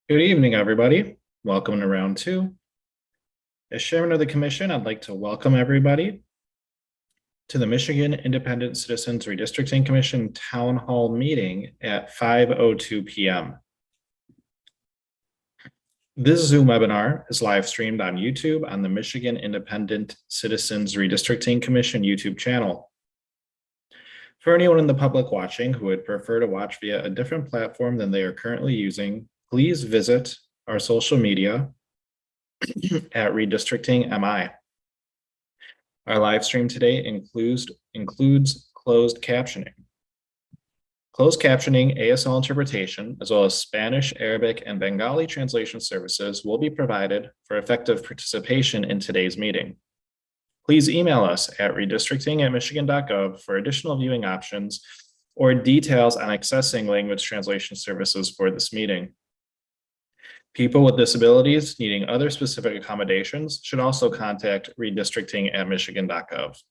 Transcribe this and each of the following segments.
Good evening, everybody. Welcome to round two. As chairman of the commission, I'd like to welcome everybody to the Michigan Independent Citizens Redistricting Commission Town Hall meeting at 5:02 p.m. This Zoom webinar is live streamed on YouTube on the Michigan Independent Citizens Redistricting Commission YouTube channel. For anyone in the public watching who would prefer to watch via a different platform than they are currently using, please visit our social media at Redistricting MI. Our live stream today includes closed captioning. Closed captioning, ASL interpretation, as well as Spanish, Arabic, and Bengali translation services will be provided for effective participation in today's meeting. Please email us at redistricting@michigan.gov for additional viewing options or details on accessing language translation services for this meeting. People with disabilities needing other specific accommodations should also contact redistricting@michigan.gov.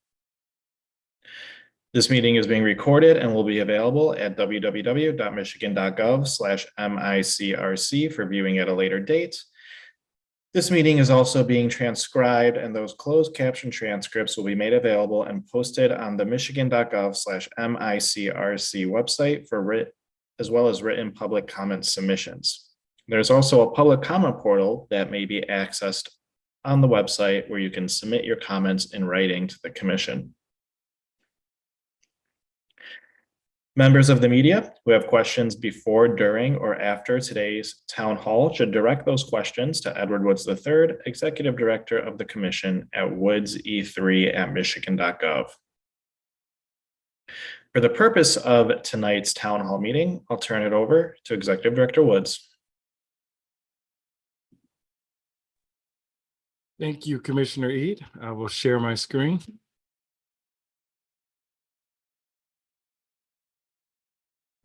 This meeting is being recorded and will be available at www.michigan.gov/micrc for viewing at a later date. This meeting is also being transcribed, and those closed caption transcripts will be made available and posted on the michigan.gov/micrc website as well as written public comment submissions. There's also a public comment portal that may be accessed on the website where you can submit your comments in writing to the commission. Members of the media who have questions before, during, or after today's town hall should direct those questions to Edward Woods III, Executive Director of the Commission at woodse3@michigan.gov. For the purpose of tonight's town hall meeting, I'll turn it over to Executive Director Woods. Thank you, Commissioner Eid. I will share my screen.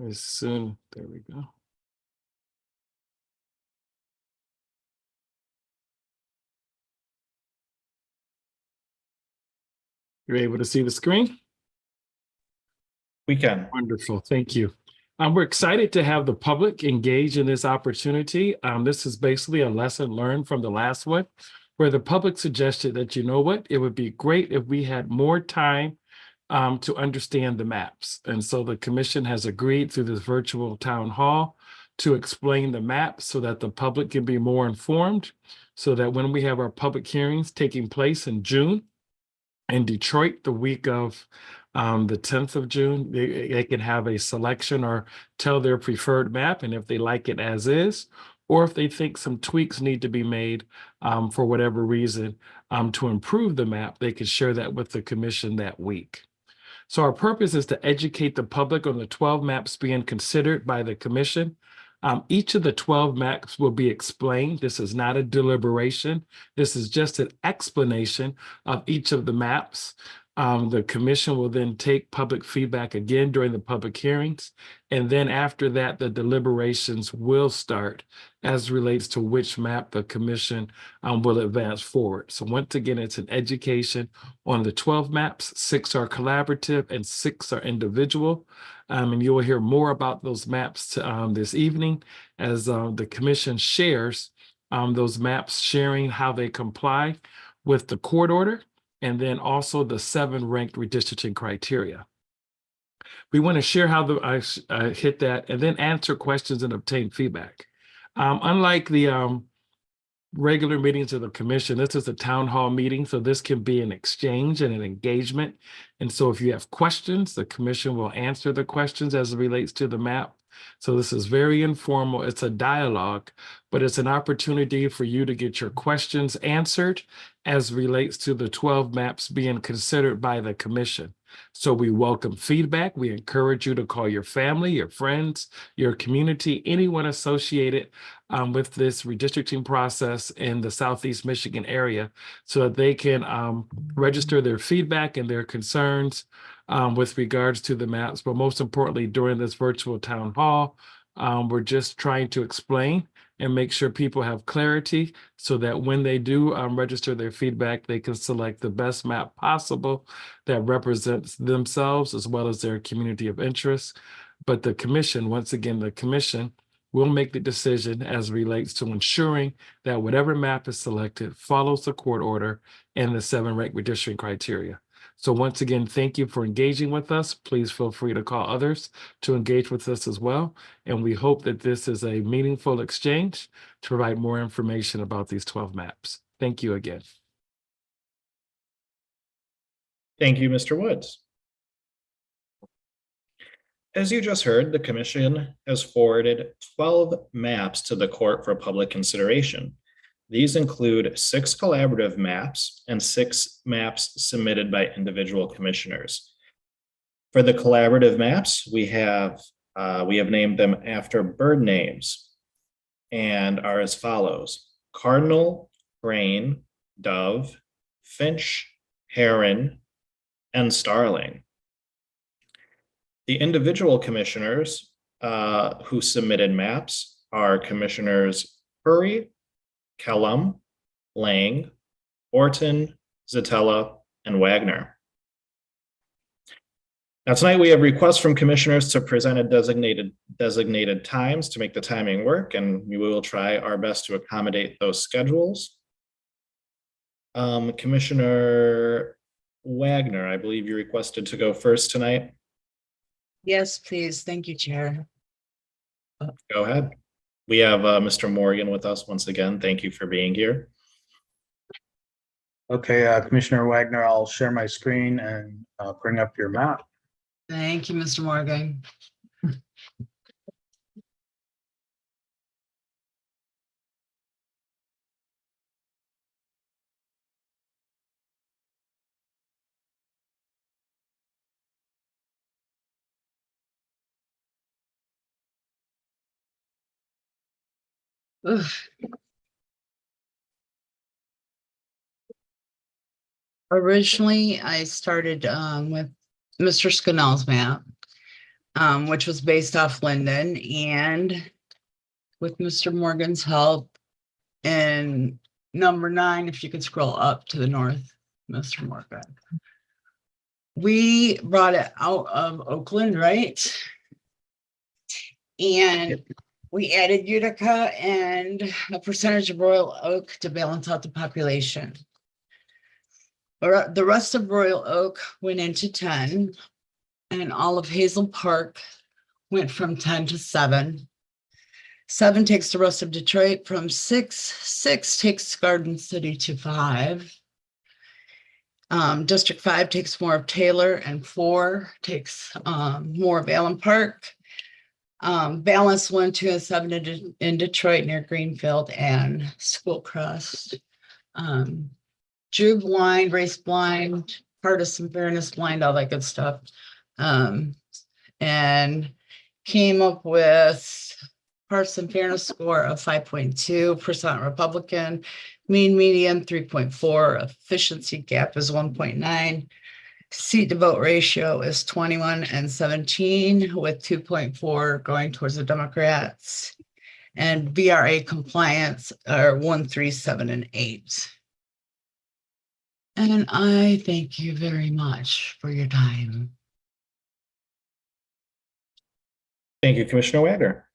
There we go. You're able to see the screen? We can. Wonderful, thank you. We're excited to have the public engage in this opportunity. This is basically a lesson learned from the last one, where the public suggested that, you know what, it would be great if we had more time to understand the maps. And so the commission has agreed through this virtual town hall to explain the maps so that the public can be more informed, so that when we have our public hearings taking place in June in Detroit, the week of the 10th of June, they can have a selection or tell their preferred map, and if they like it as is, or if they think some tweaks need to be made for whatever reason to improve the map, they can share that with the commission that week. So our purpose is to educate the public on the 12 maps being considered by the commission. Each of the 12 maps will be explained. This is not a deliberation. This is just an explanation of each of the maps. The commission will then take public feedback again during the public hearings. And then after that, the deliberations will start as relates to which map the commission will advance forward. So once again, it's an education on the 12 maps. 6 are collaborative and 6 are individual. And you will hear more about those maps this evening as the commission shares those maps, sharing how they comply with the court order, and then also the 7 ranked redistricting criteria. We want to share how I hit that and then answer questions and obtain feedback. Unlike the regular meetings of the commission, this is a town hall meeting, so this can be an exchange and an engagement. And so if you have questions, the commission will answer the questions as it relates to the map. So this is very informal. It's a dialogue, but it's an opportunity for you to get your questions answered as relates to the 12 maps being considered by the commission. So we welcome feedback. We encourage you to call your family, your friends, your community, anyone associated with this redistricting process in the Southeast Michigan area, so that they can register their feedback and their concerns with regards to the maps. But most importantly, during this virtual town hall, we're just trying to explain and make sure people have clarity so that when they do register their feedback, they can select the best map possible that represents themselves as well as their community of interest. But the commission, once again, the commission will make the decision as relates to ensuring that whatever map is selected follows the court order and the 7 rank redistricting criteria. So once again, thank you for engaging with us. Please feel free to call others to engage with us as well. And we hope that this is a meaningful exchange to provide more information about these 12 maps. Thank you again. Thank you, Mr. Woods. As you just heard, the commission has forwarded 12 maps to the court for public consideration. These include 6 collaborative maps and 6 maps submitted by individual commissioners. For the collaborative maps, we have named them after bird names and are as follows: cardinal, crane, dove, finch, heron, and starling. The individual commissioners who submitted maps are Commissioners Curry, Kellum, Lang, Orton, Zatella, and Wagner. Now tonight we have requests from commissioners to present at designated times to make the timing work, and we will try our best to accommodate those schedules. Commissioner Wagner, I believe you requested to go first tonight. Yes, please. Thank you, Chair. Go ahead. We have Mr. Morgan with us once again. Thank you for being here. Okay, Commissioner Wagner, I'll share my screen and bring up your map. Thank you, Mr. Morgan. Ugh. Originally, I started with Mr. Scannell's map, which was based off Linden, and with Mr. Morgan's help, and number 9, if you could scroll up to the north, Mr. Morgan. We brought it out of Oakland, right? And we added Utica and a percentage of Royal Oak to balance out the population. The rest of Royal Oak went into 10, and all of Hazel Park went from 10 to 7. 7 takes the rest of Detroit from 6. 6 takes Garden City to 5. District 5 takes more of Taylor, and 4 takes more of Allen Park. Balance 1, 2, and 7 in Detroit near Greenfield and Schoolcrest. Jew blind, race blind, partisan fairness blind, all that good stuff. And came up with partisan fairness score of 5.2%, Republican, mean median 3.4, efficiency gap is 1.9. Seat to vote ratio is 21 and 17, with 2.4 going towards the Democrats, and VRA compliance are 1, 3, 7, and 8. And I thank you very much for your time. Thank you, Commissioner Wagner.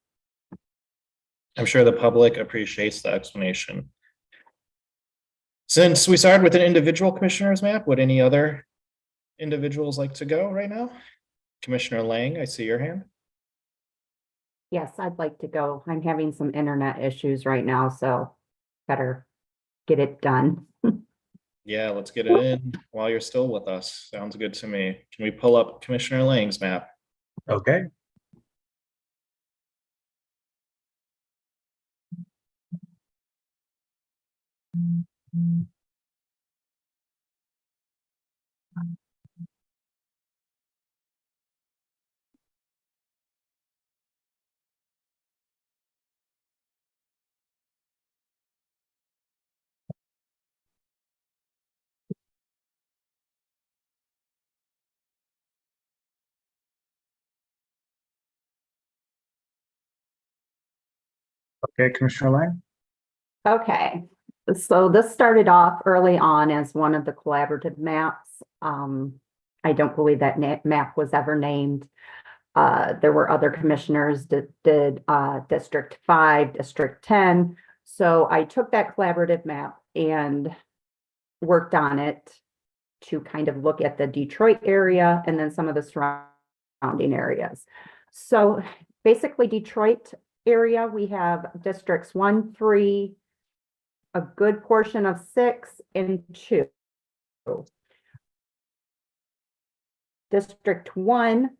I'm sure the public appreciates the explanation. Since we started with an individual commissioner's map, would any other individuals like to go right now? Commissioner Lang, I see your hand. Yes, I'd like to go. I'm having some internet issues right now, so better get it done. Yeah, let's get it in while you're still with us. Sounds good to me. Can we pull up Commissioner Lang's map? Okay. Okay, Commissioner Lang. Okay, so this started off early on as one of the collaborative maps. I don't believe that map was ever named. There were other commissioners that did District 5, District 10. So I took that collaborative map and worked on it to kind of look at the Detroit area and then some of the surrounding areas. So basically Detroit area, we have districts 1, 3, a good portion of 6 and 2. District 1,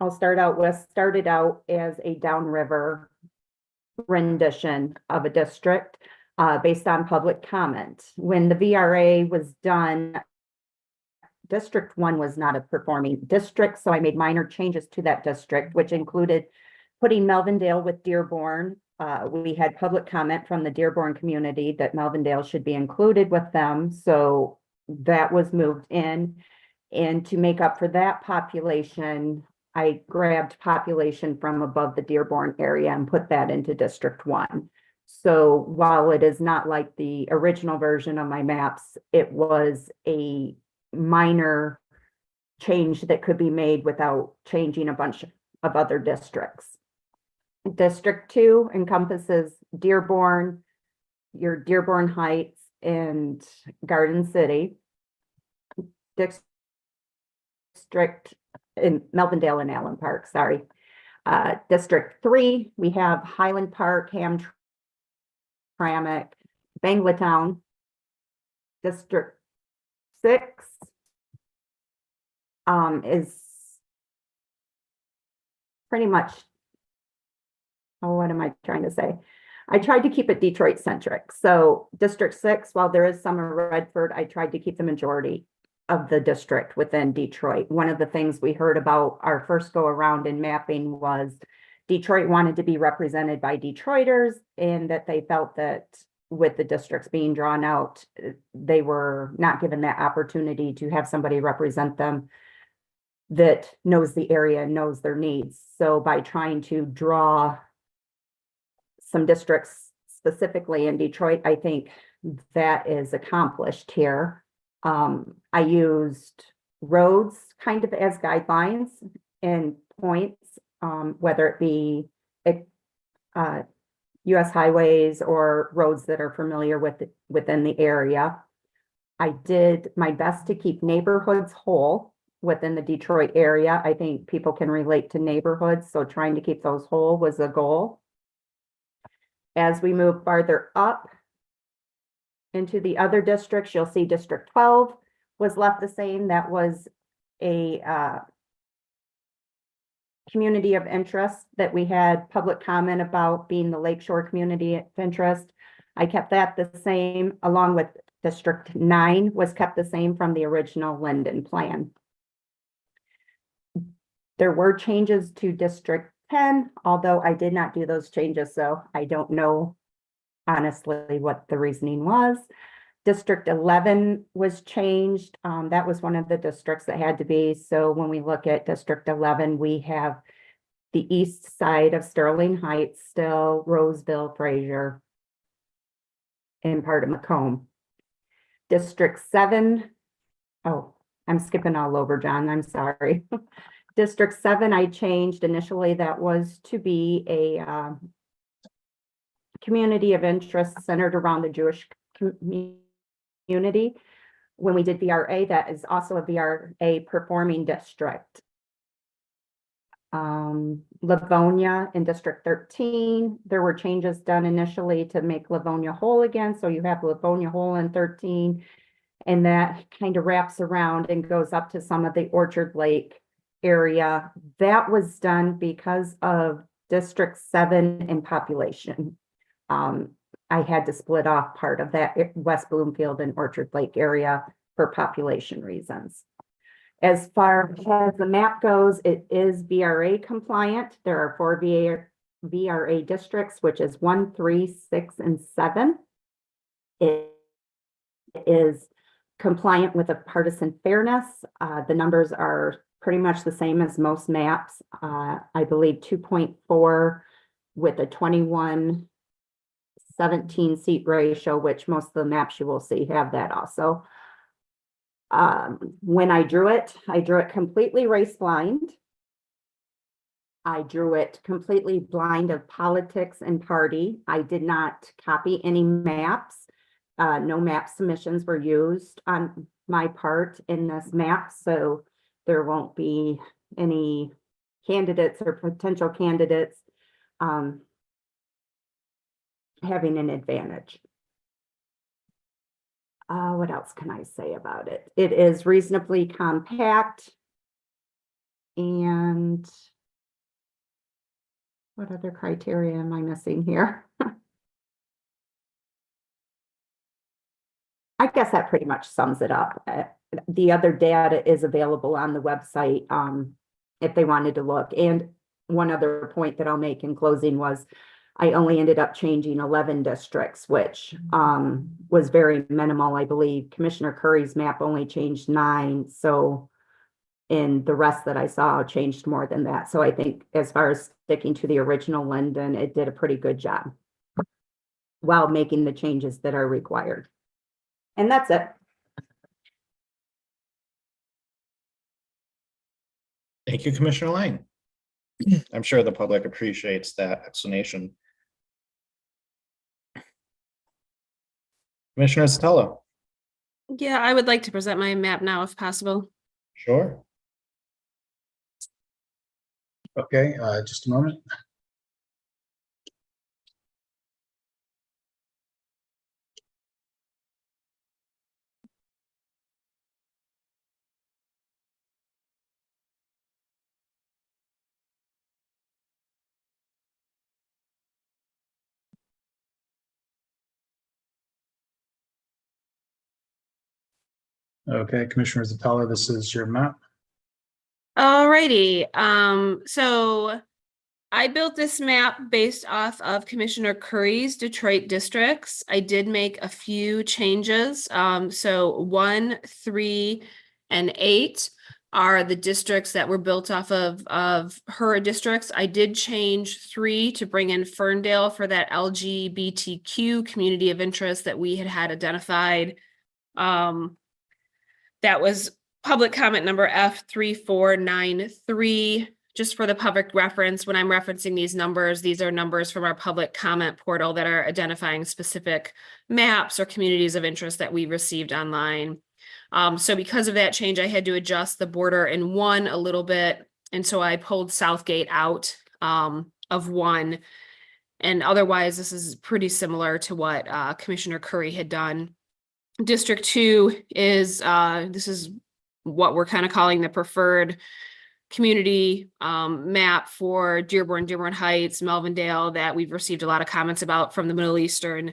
I'll start out with, started out as a downriver rendition of a district based on public comment. When the VRA was done, District 1 was not a performing district, so I made minor changes to that district, which included putting Melvindale with Dearborn. We had public comment from the Dearborn community that Melvindale should be included with them, so that was moved in. And to make up for that population, I grabbed population from above the Dearborn area and put that into District 1. So while it is not like the original version of my maps, it was a minor change that could be made without changing a bunch of other districts. District 2 encompasses Dearborn, your Dearborn Heights, and Garden City. District in Melvindale and Allen Park, sorry. District 3, we have Highland Park, Hamtramck, Banglatown. District 6 is pretty much, oh, what am I trying to say? I tried to keep it Detroit centric. So District 6, while there is some in Redford, I tried to keep the majority of the district within Detroit. One of the things we heard about our first go around in mapping was Detroit wanted to be represented by Detroiters, and that they felt that with the districts being drawn out, they were not given that opportunity to have somebody represent them that knows the area and knows their needs. So by trying to draw some districts specifically in Detroit, I think that is accomplished here. I used roads kind of as guidelines and points, whether it be US highways or roads that are familiar within the area. I did my best to keep neighborhoods whole within the Detroit area. I think people can relate to neighborhoods, so trying to keep those whole was a goal. As we move farther up into the other districts, you'll see District 12 was left the same. That was a community of interest that we had public comment about, being the Lakeshore community of interest. I kept that the same, along with District 9 was kept the same from the original Linden plan. There were changes to District 10, although I did not do those changes, so I don't know honestly what the reasoning was. District 11 was changed. That was one of the districts that had to be. So when we look at District 11, we have the east side of Sterling Heights, still Roseville, Fraser, and part of Macomb. District 7, oh, I'm skipping all over, John, I'm sorry. District 7, I changed initially. That was to be a community of interest centered around the Jewish community. When we did VRA, that is also a VRA performing district. Livonia in District 13, there were changes done initially to make Livonia whole again. So you have Livonia whole in 13, and that kind of wraps around and goes up to some of the Orchard Lake area. That was done because of District 7 in population. I had to split off part of that West Bloomfield and Orchard Lake area for population reasons. As far as the map goes, it is VRA compliant. There are 4 VRA districts, which is 1, 3, 6, and 7. It is compliant with a partisan fairness. The numbers are pretty much the same as most maps. I believe 2.4 with a 21-17 seat ratio, which most of the maps you will see have that also. When I drew it completely race blind. I drew it completely blind of politics and party. I did not copy any maps. No map submissions were used on my part in this map, so there won't be any candidates or potential candidates having an advantage. What else can I say about it? It is reasonably compact. And what other criteria am I missing here? I guess that pretty much sums it up. The other data is available on the website if they wanted to look. And one other point that I'll make in closing was I only ended up changing 11 districts, which was very minimal. I believe Commissioner Curry's map only changed 9. So in the rest that I saw changed more than that. So I think as far as sticking to the original Linden, it did a pretty good job while making the changes that are required. And that's it. Thank you, Commissioner Lang. I'm sure the public appreciates that explanation. Commissioner Sotelo. Yeah, I would like to present my map now if possible. Sure. Okay, just a moment. Okay, Commissioner Zappella, this is your map. Alrighty, so I built this map based off of Commissioner Curry's Detroit districts. I did make a few changes. So 1, 3, and 8 are the districts that were built off of her districts. I did change 3 to bring in Ferndale for that LGBTQ community of interest that we had identified. That was public comment number F3493. Just for the public reference, when I'm referencing these are numbers from our public comment portal that are identifying specific maps or communities of interest that we received online. So because of that change, I had to adjust the border in 1 a little bit. And so I pulled Southgate out of 1. And otherwise, this is pretty similar to what Commissioner Curry had done. District 2 is, this is what we're kind of calling the preferred community map for Dearborn, Dearborn Heights, Melvindale, that we've received a lot of comments about from the Middle Eastern,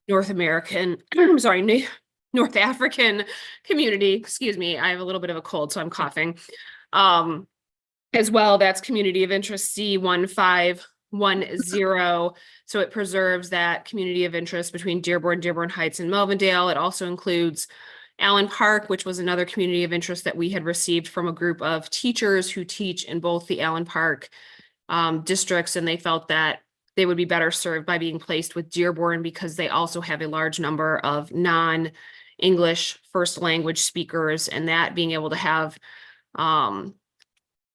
North American, I'm sorry, North African community. Excuse me, I have a little bit of a cold, so I'm coughing. As well, that's community of interest C1510. So it preserves that community of interest between Dearborn, Dearborn Heights, and Melvindale. It also includes Allen Park, which was another community of interest that we had received from a group of teachers who teach in both the Allen Park districts, and they felt that they would be better served by being placed with Dearborn because they also have a large number of non-English first language speakers, and that being able to have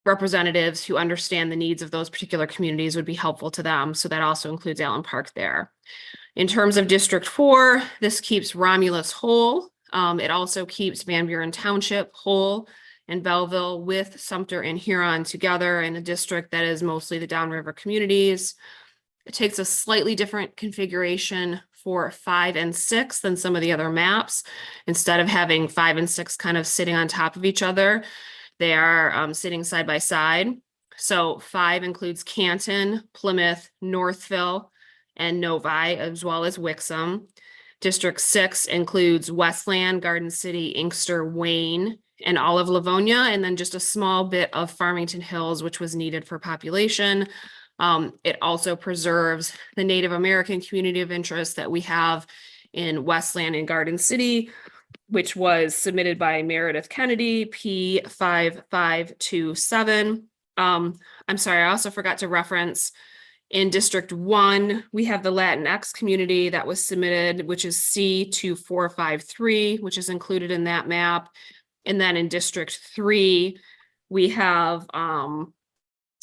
representatives who understand the needs of those particular communities would be helpful to them. So that also includes Allen Park there. In terms of District 4, this keeps Romulus whole. It also keeps Van Buren Township whole and Belleville with Sumter and Huron together in a district that is mostly the downriver communities. It takes a slightly different configuration for 5 and 6 than some of the other maps. Instead of having 5 and 6 kind of sitting on top of each other, they are sitting side by side. So 5 includes Canton, Plymouth, Northville, and Novi, as well as Wixom. District 6 includes Westland, Garden City, Inkster, Wayne, and all of Livonia, and then just a small bit of Farmington Hills, which was needed for population. It also preserves the Native American community of interest that we have in Westland and Garden City, which was submitted by Meredith Kennedy, P5527. I'm sorry, I also forgot to reference in District 1, we have the Latinx community that was submitted, which is C2453, which is included in that map. And then in District 3, we have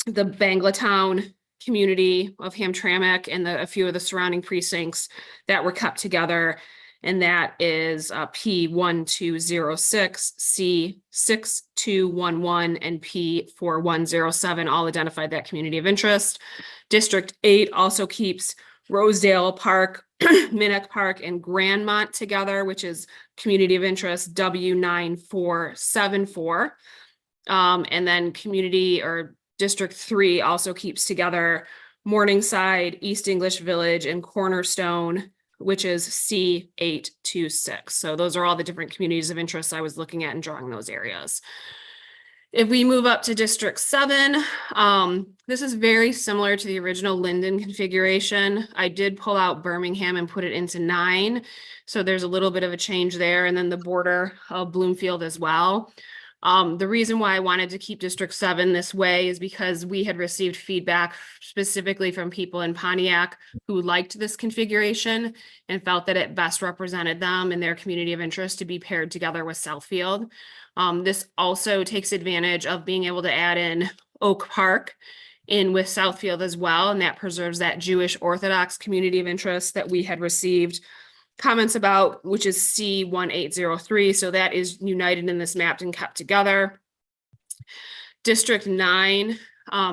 the Banglatown community of Hamtramck and a few of the surrounding precincts that were kept together. And that is P1206, C6211, and P4107, all identified that community of interest. District 8 also keeps Rosedale Park, Minnock Park, and Grandmont together, which is community of interest W9474. And then community or District 3 also keeps together Morningside, East English Village, and Cornerstone, which is C826. So those are all the different communities of interest I was looking at and drawing those areas. If we move up to District 7, this is very similar to the original Linden configuration. I did pull out Birmingham and put it into 9. So there's a little bit of a change there, and then the border of Bloomfield as well. The reason why I wanted to keep District 7 this way is because we had received feedback specifically from people in Pontiac who liked this configuration and felt that it best represented them and their community of interest to be paired together with Southfield. This also takes advantage of being able to add in Oak Park in with Southfield as well, and that preserves that Jewish Orthodox community of interest that we had received comments about, which is C1803. So that is united in this map and kept together. District 9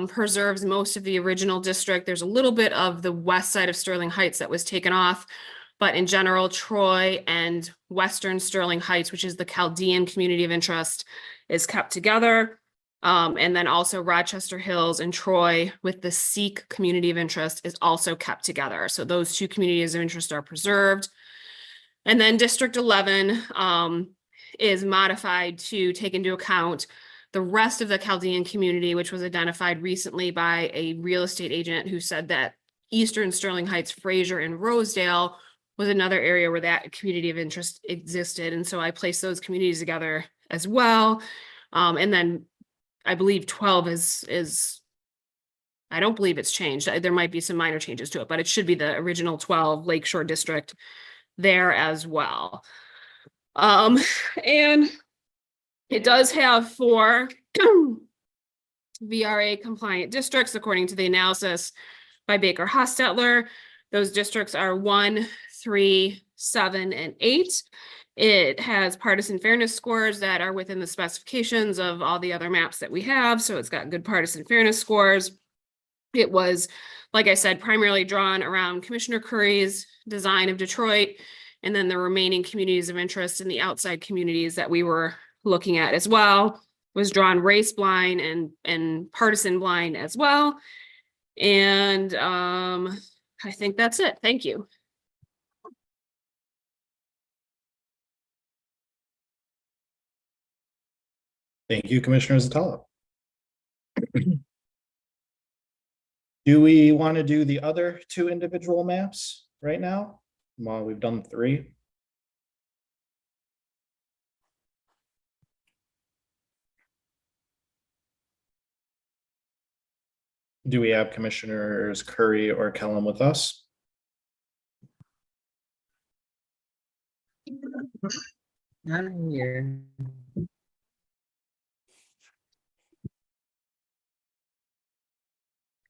preserves most of the original district. There's a little bit of the west side of Sterling Heights that was taken off, but in general, Troy and Western Sterling Heights, which is the Chaldean community of interest, is kept together. And then also Rochester Hills and Troy with the Sikh community of interest is also kept together. So those two communities of interest are preserved. And then District 11 is modified to take into account the rest of the Chaldean community, which was identified recently by a real estate agent who said that Eastern Sterling Heights, Fraser, and Rosedale was another area where that community of interest existed. And so I placed those communities together as well. And then I believe 12 is I don't believe it's changed. There might be some minor changes to it, but it should be the original 12 Lakeshore District there as well. And it does have 4 VRA compliant districts according to the analysis by Baker Hostetler. Those districts are 1, 3, 7, and 8. It has partisan fairness scores that are within the specifications of all the other maps that we have. So it's got good partisan fairness scores. It was, like I said, primarily drawn around Commissioner Curry's design of Detroit, and then the remaining communities of interest in the outside communities that we were looking at as well was drawn race blind and partisan blind as well. And I think that's it. Thank you. Thank you, Commissioner Zatala. Do we want to do the other 2 individual maps right now? Well, we've done 3. Do we have Commissioners Curry or Kellum with us? I'm here.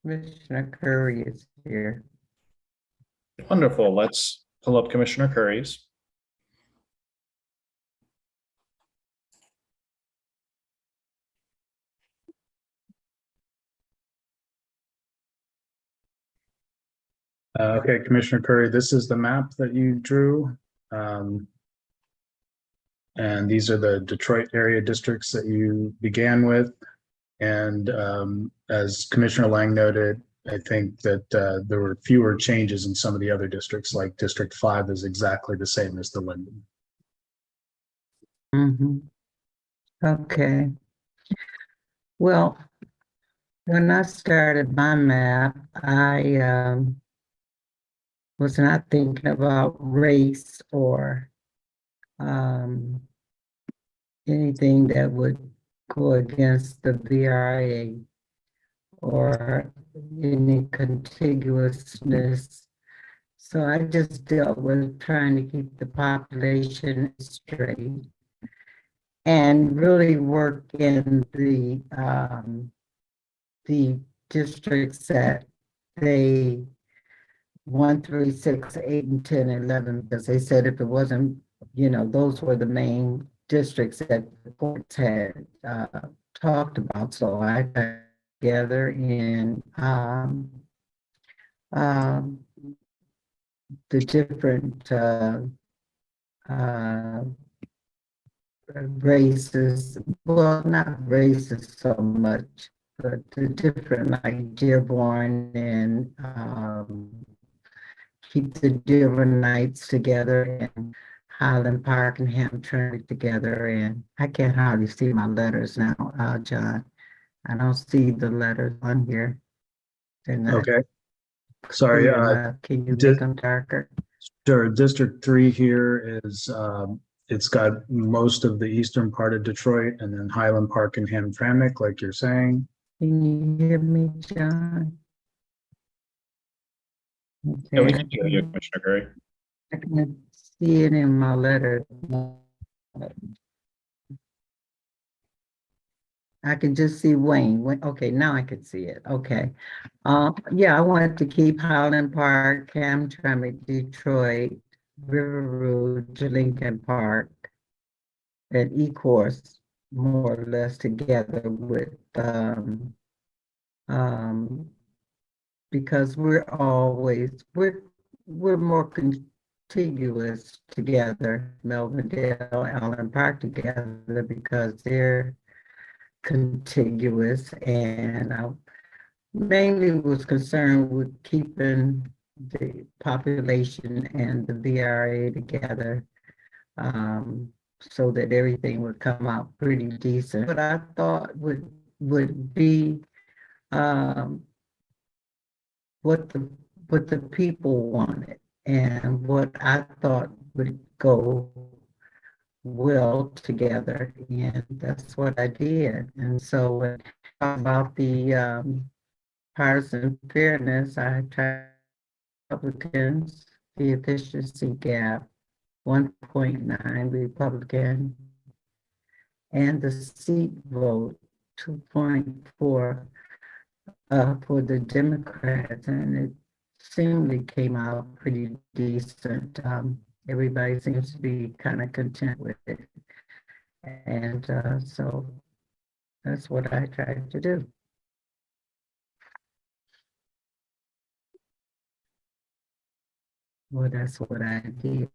Commissioner Curry is here. Wonderful. Let's pull up Commissioner Curry's. Okay, Commissioner Curry, this is the map that you drew. And these are the Detroit area districts that you began with. And as Commissioner Lang noted, I think that there were fewer changes in some of the other districts, like District 5 is exactly the same as the Linden. Okay. Well, when I started my map, I was not thinking about race or anything that would go against the VRA or any contiguousness. So I just dealt with trying to keep the population straight and really work in the districts that they 1, 3, 6, 8, and 10, 11, because they said if it wasn't, those were the main districts that the courts had talked about. So I got together in the different races, well, not races so much, but the different like Dearborn and keep the Dearborn Knights together and Highland Park and Hamtramck together. And I can't hardly see my letters now, John. I don't see the letters on here. They're not Okay, sorry. clear enough. Can you di- make them darker? Sure. District 3 here is, it's got most of the eastern part of Detroit and then Highland Park and Hamtramck, like you're saying. Can you hear me, John? Yeah, we Okay, can hear you, Commissioner Curry. I can see it in my letter. I can just see Wayne. Okay, now I can see it. Okay. Yeah, I wanted to keep Highland Park, Hamtramck, Detroit, River Rouge, Lincoln Park, and Ecorse more or less together with because we're more contiguous together, Melvindale, Allen Park together because they're contiguous, and I mainly was concerned with keeping the population and the VRA together, so that everything would come out pretty decent. What I thought would be what the people wanted and what I thought would go well together, and that's what I did. And so when about the partisan fairness, I tried Republicans, the efficiency gap, 1.9 Republican, and the seat vote, 2.4 for the Democrats, and it seemingly came out pretty decent. Everybody seems to be kind of content with it. And so that's what I tried to do. Well, that's what I did.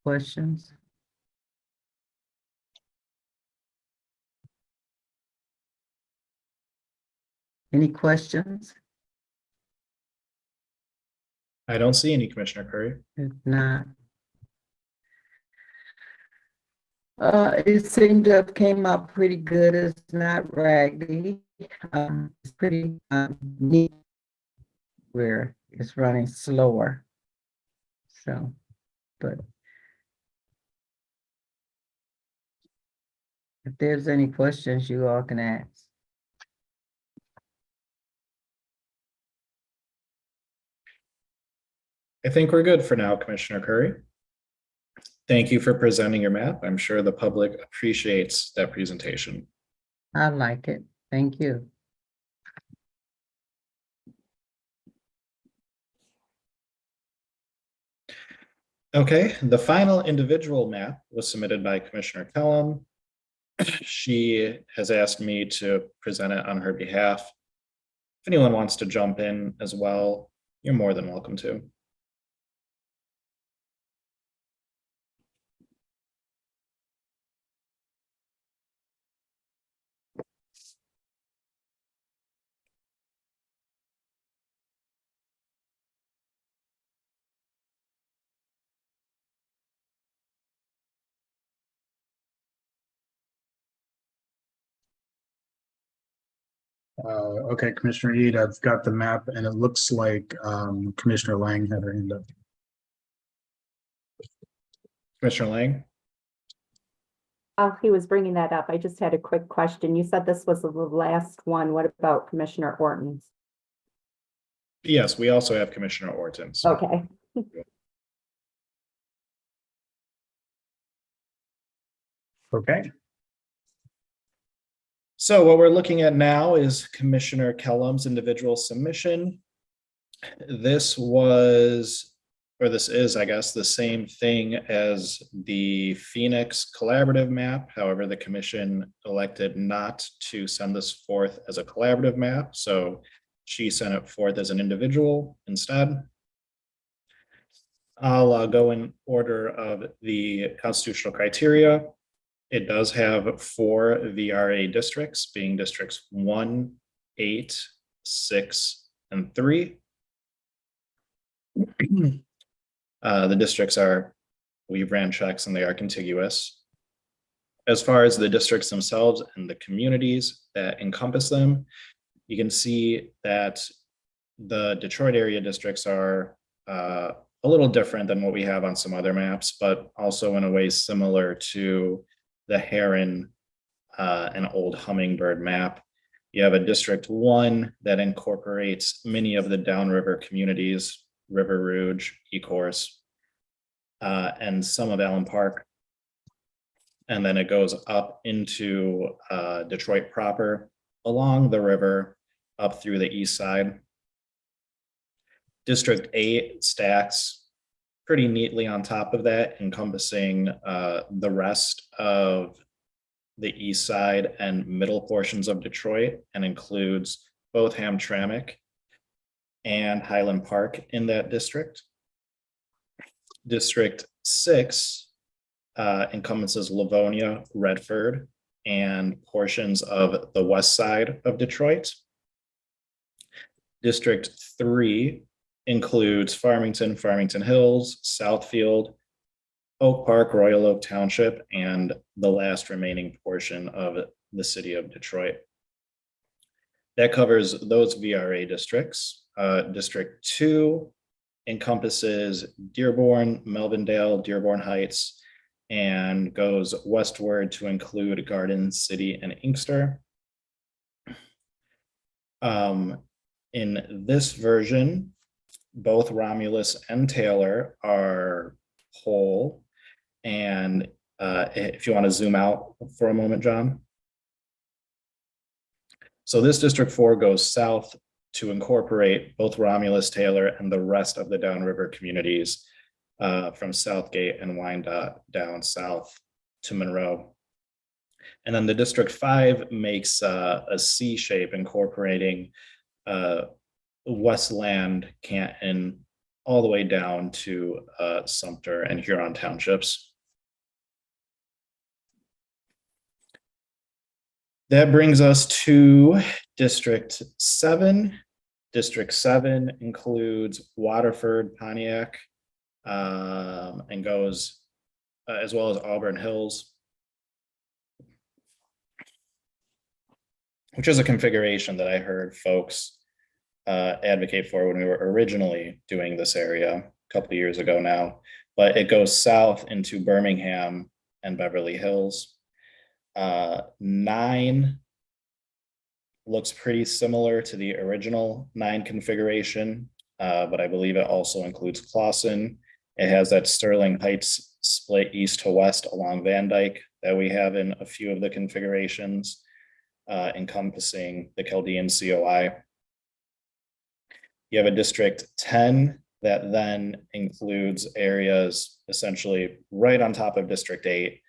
Questions? Any questions? I don't see any, Commissioner Curry. If not, it seemed to have came out pretty good. It's not raggedy. It's pretty neat where it's running slower. So, but if there's any questions, you all can ask. I think we're good for now, Commissioner Curry. Thank you for presenting your map. I'm sure the public appreciates that presentation. I like it. Thank you. Okay, the final individual map was submitted by Commissioner Kellum. She has asked me to present it on her behalf. If anyone wants to jump in as well, you're more than welcome to. Okay, Commissioner Eid, I've got the map and it looks like Commissioner Lang had her hand up. Commissioner Lang? He was bringing that up. I just had a quick question. You said this was the last one. What about Commissioner Orton's? Yes, we also have Commissioner Orton's. Okay. Okay. So what we're looking at now is Commissioner Kellum's individual submission. This was, or this is, I guess, the same thing as the Phoenix collaborative map. However, the commission elected not to send this forth as a collaborative map. So she sent it forth as an individual instead. I'll go in order of the constitutional criteria. It does have 4 VRA districts, being districts 1, 8, 6, and 3. The districts are, we've ran checks and they are contiguous. As far as the districts themselves and the communities that encompass them, you can see that the Detroit area districts are a little different than what we have on some other maps, but also in a way similar to the Heron and Old Hummingbird map. You have a District 1 that incorporates many of the downriver communities, River Rouge, Ecorse, and some of Allen Park. And then it goes up into Detroit proper, along the river, up through the east side. District 8 stacks pretty neatly on top of that, encompassing the rest of the east side and middle portions of Detroit, and includes both Hamtramck and Highland Park in that district. District 6 encompasses Livonia, Redford, and portions of the west side of Detroit. District 3 includes Farmington, Farmington Hills, Southfield, Oak Park, Royal Oak Township, and the last remaining portion of the city of Detroit. That covers those VRA districts. District 2 encompasses Dearborn, Melvindale, Dearborn Heights, and goes westward to include Garden City and Inkster. In this version, both Romulus and Taylor are whole. And if you want to zoom out for a moment, John. So this District 4 goes south to incorporate both Romulus, Taylor, and the rest of the downriver communities from Southgate and Wyandotte down south to Monroe. And then the District 5 makes a C shape, incorporating Westland, Canton, all the way down to Sumter and Huron townships. That brings us to District 7. District 7 includes Waterford, Pontiac, and goes as well as Auburn Hills, which is a configuration that I heard folks advocate for when we were originally doing this area a couple of years ago now. But it goes south into Birmingham and Beverly Hills. 9 looks pretty similar to the original 9 configuration, but I believe it also includes Clawson. It has that Sterling Heights split east to west along Van Dyke that we have in a few of the configurations, encompassing the Chaldean COI. You have a District 10 that then includes areas essentially right on top of District 8,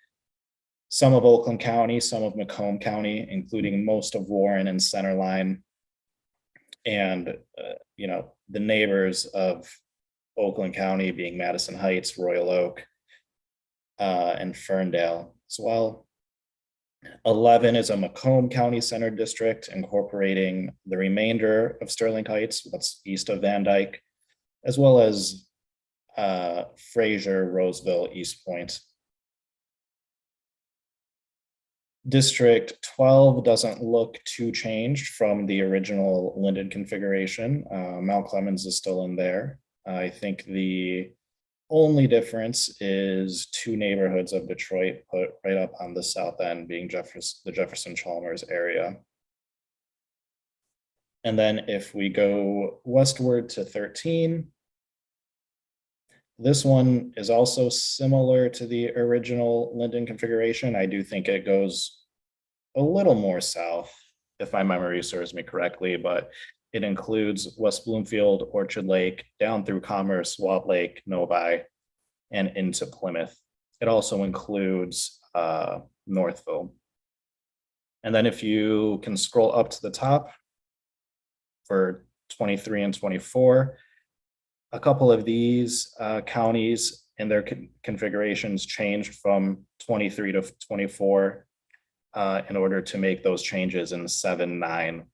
some of Oakland County, some of Macomb County, including most of Warren and Centerline, and the neighbors of Oakland County being Madison Heights, Royal Oak, and Ferndale as well. 11 is a Macomb County Center District, incorporating the remainder of Sterling Heights, what's east of Van Dyke, as well as Fraser, Roseville, East Point. District 12 doesn't look too changed from the original Linden configuration. Mount Clemens is still in there. I think the only difference is 2 neighborhoods of Detroit put right up on the south end, being the Jefferson Chalmers area. And then if we go westward to 13, this one is also similar to the original Linden configuration. I do think it goes a little more south, if my memory serves me correctly, but it includes West Bloomfield, Orchard Lake, down through Commerce, Walt Lake, Novi, and into Plymouth. It also includes Northville. And then if you can scroll up to the top for 23 and 24, a couple of these counties and their configurations changed from 23 to 24 in order to make those changes in 7, 9,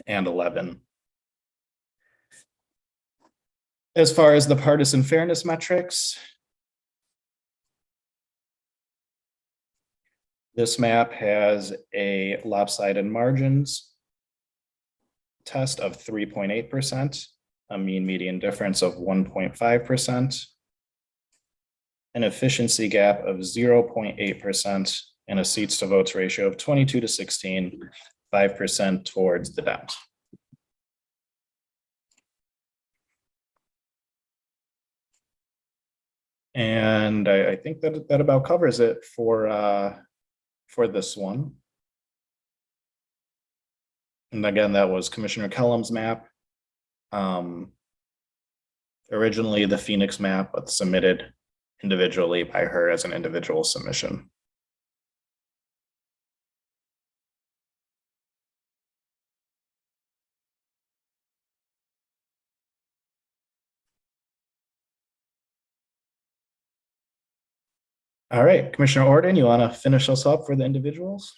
and 11. As far as the partisan fairness metrics, this map has a lopsided margins test of 3.8%, a mean median difference of 1.5%, an efficiency gap of 0.8%, and a seats to votes ratio of 22 to 16, 5% towards the Dems. And I think that about covers it for this one. And again, that was Commissioner Kellum's map. Originally the Phoenix map, but submitted individually by her as an individual submission. All right, Commissioner Orden, you want to finish us up for the individuals?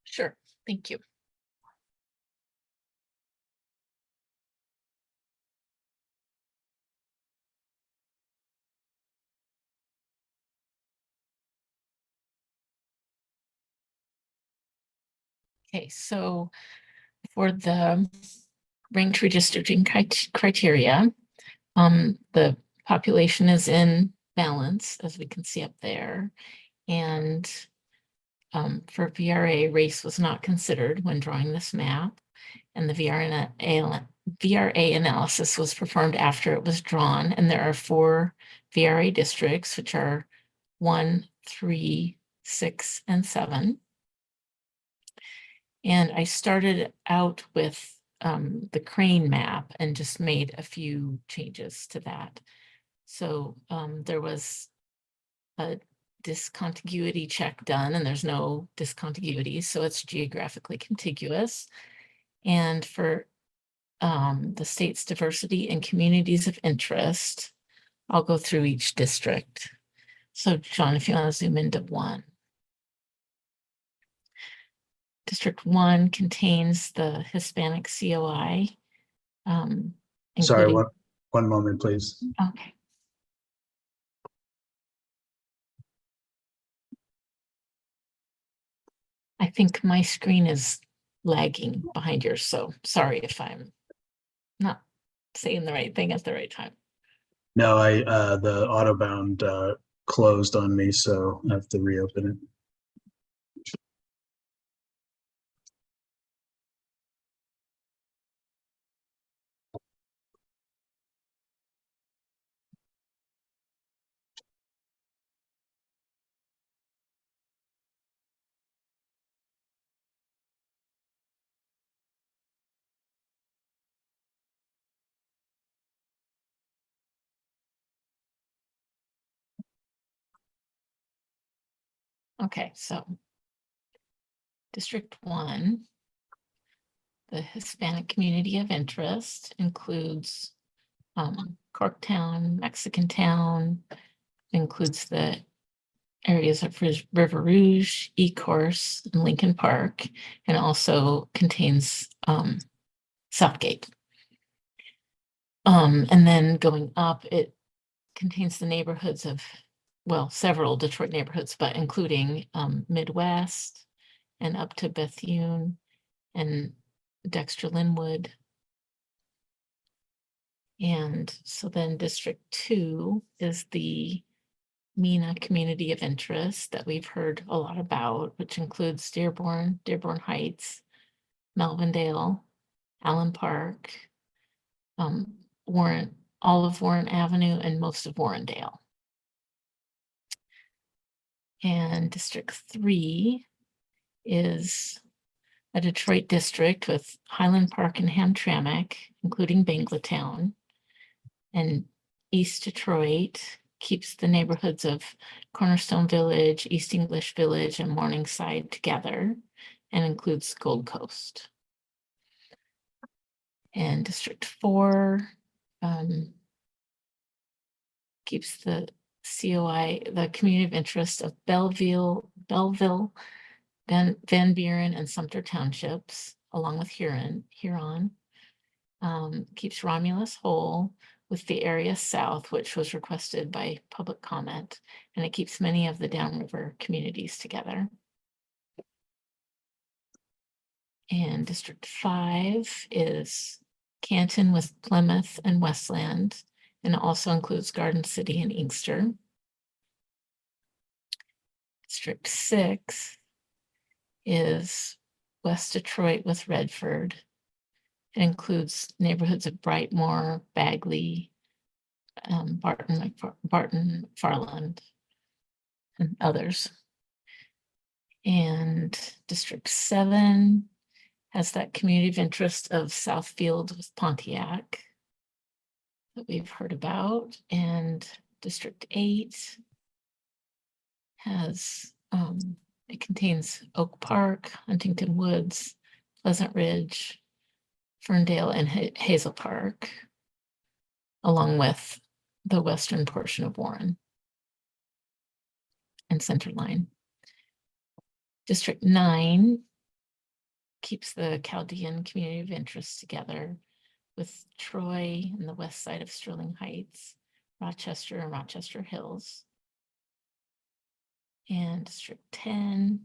Sure, thank you. Okay, so for the ranked redistricting criteria, the population is in balance, as we can see up there. And for VRA, race was not considered when drawing this map. And the VRA analysis was performed after it was drawn. And there are 4 VRA districts, which are 1, 3, 6, and 7. And I started out with the crane map and just made a few changes to that. So there was a discontiguity check done, and there's no discontiguity, so it's geographically contiguous. And for the state's diversity and communities of interest, I'll go through each district. So John, if you want to zoom into 1. District 1 contains the Hispanic COI. Sorry, including- one moment, please. Okay. I think my screen is lagging behind yours, so sorry if I'm not saying the right thing at the right time. No, the Autobound closed on me, so I have to reopen it. Okay, so District 1, the Hispanic community of interest includes Corktown, Mexican Town, includes the areas of River Rouge, Ecorse, and Lincoln Park, and also contains Southgate. And then going up, it contains the neighborhoods of, well, several Detroit neighborhoods, but including Midwest and up to Bethune and Dexter Linwood. And so then District 2 is the MENA community of interest that we've heard a lot about, which includes Dearborn, Dearborn Heights, Melvindale, Allen Park, Warren, all of Warren Avenue, and most of Warrendale. And District 3 is a Detroit district with Highland Park and Hamtramck, including Banglatown. And East Detroit keeps the neighborhoods of Cornerstone Village, East English Village, and Morningside together, and includes Gold Coast. And District 4 keeps the COI, the community of interest of Belleville, Van Buren, and Sumter Townships, along with Huron. Keeps Romulus whole with the area south, which was requested by public comment, and it keeps many of the downriver communities together. And District 5 is Canton with Plymouth and Westland, and it also includes Garden City and Inkster. District 6 is West Detroit with Redford. It includes neighborhoods of Brightmoor, Bagley, Barton, Farland, and others. And District 7 has that community of interest of Southfield with Pontiac that we've heard about. And District 8 has, it contains Oak Park, Huntington Woods, Pleasant Ridge, Ferndale, and Hazel Park, along with the western portion of Warren and Centerline. District 9 keeps the Chaldean community of interest together with Troy and the west side of Sterling Heights, Rochester and Rochester Hills. And District 10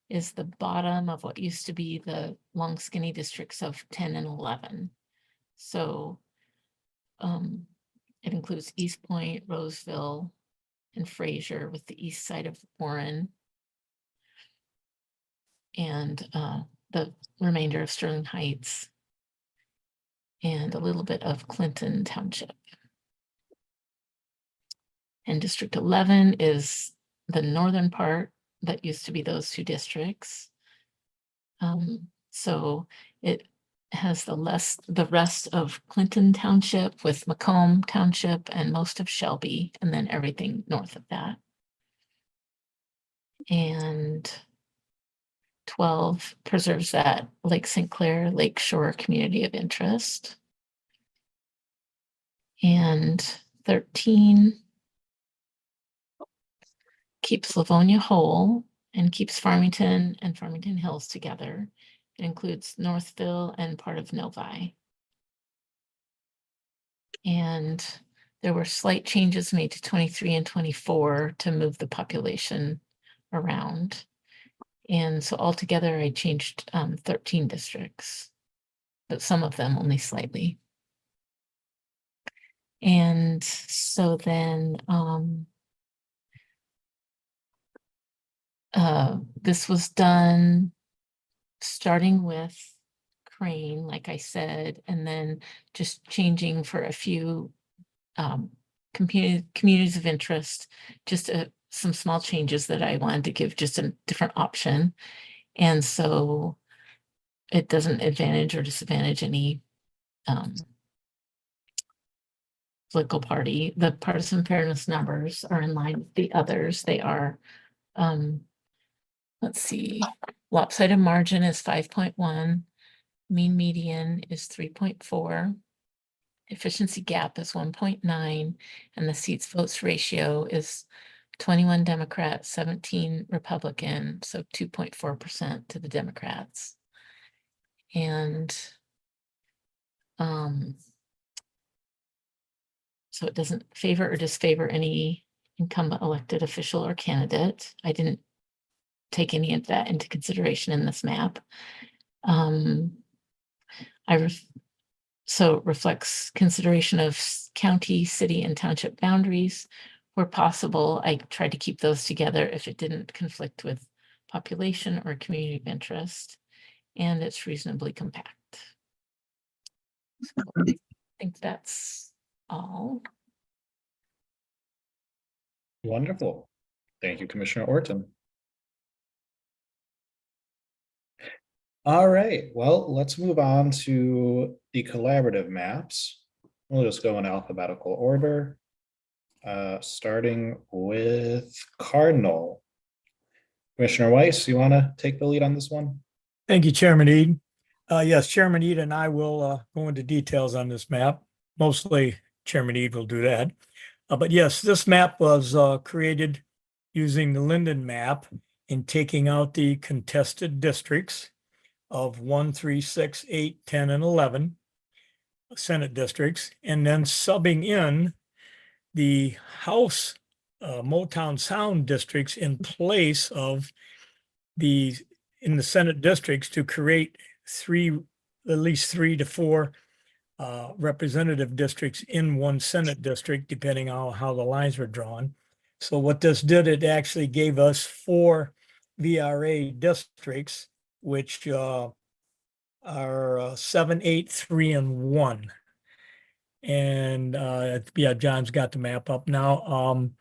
is the bottom of what used to be the long skinny districts of 10 and 11. So it includes East Point, Roseville, and Fraser with the east side of Warren, and the remainder of Sterling Heights, and a little bit of Clinton Township. And District 11 is the northern part that used to be those two districts. So it has the rest of Clinton Township with Macomb Township and most of Shelby, and then everything north of that. And 12 preserves that Lake St. Clair Lakeshore community of interest. And 13 keeps Livonia whole and keeps Farmington and Farmington Hills together. It includes Northville and part of Novi. And there were slight changes made to 23 and 24 to move the population around. And so altogether, I changed 13 districts, but some of them only slightly. And so then this was done starting with Crane, like I said, and then just changing for a few communities of interest, just some small changes that I wanted to give just a different option. And so it doesn't advantage or disadvantage any political party. The partisan fairness numbers are in line with the others. They are, let's see, lopsided margin is 5.1, mean median is 3.4, efficiency gap is 1.9, and the seats votes ratio is 21 Democrat, 17 Republican, so 2.4% to the Democrats. And so it doesn't favor or disfavor any incumbent elected official or candidate. I didn't take any of that into consideration in this map. So it reflects consideration of county, city, and township boundaries. Where possible, I tried to keep those together if it didn't conflict with population or community of interest, and it's reasonably compact. So I think that's all. Wonderful. Thank you, Commissioner Orton. All right, well, let's move on to the collaborative maps. We'll just go in alphabetical order, starting with Cardinal. Commissioner Weiss, you want to take the lead on this one? Thank you, Chairman Ede. Yes, Chairman Ede and I will go into details on this map. Mostly Chairman Ede will do that. But yes, this map was created using the Linden map and taking out the contested districts of 1, 3, 6, 8, 10, and 11 Senate districts, and then subbing in the House Motown Sound districts in place of the in the Senate districts to create at least 3 to 4 representative districts in one Senate district, depending on how the lines were drawn. So what this did, it actually gave us 4 VRA districts, which are 7, 8, 3, and 1. And yeah, John's got the map up now.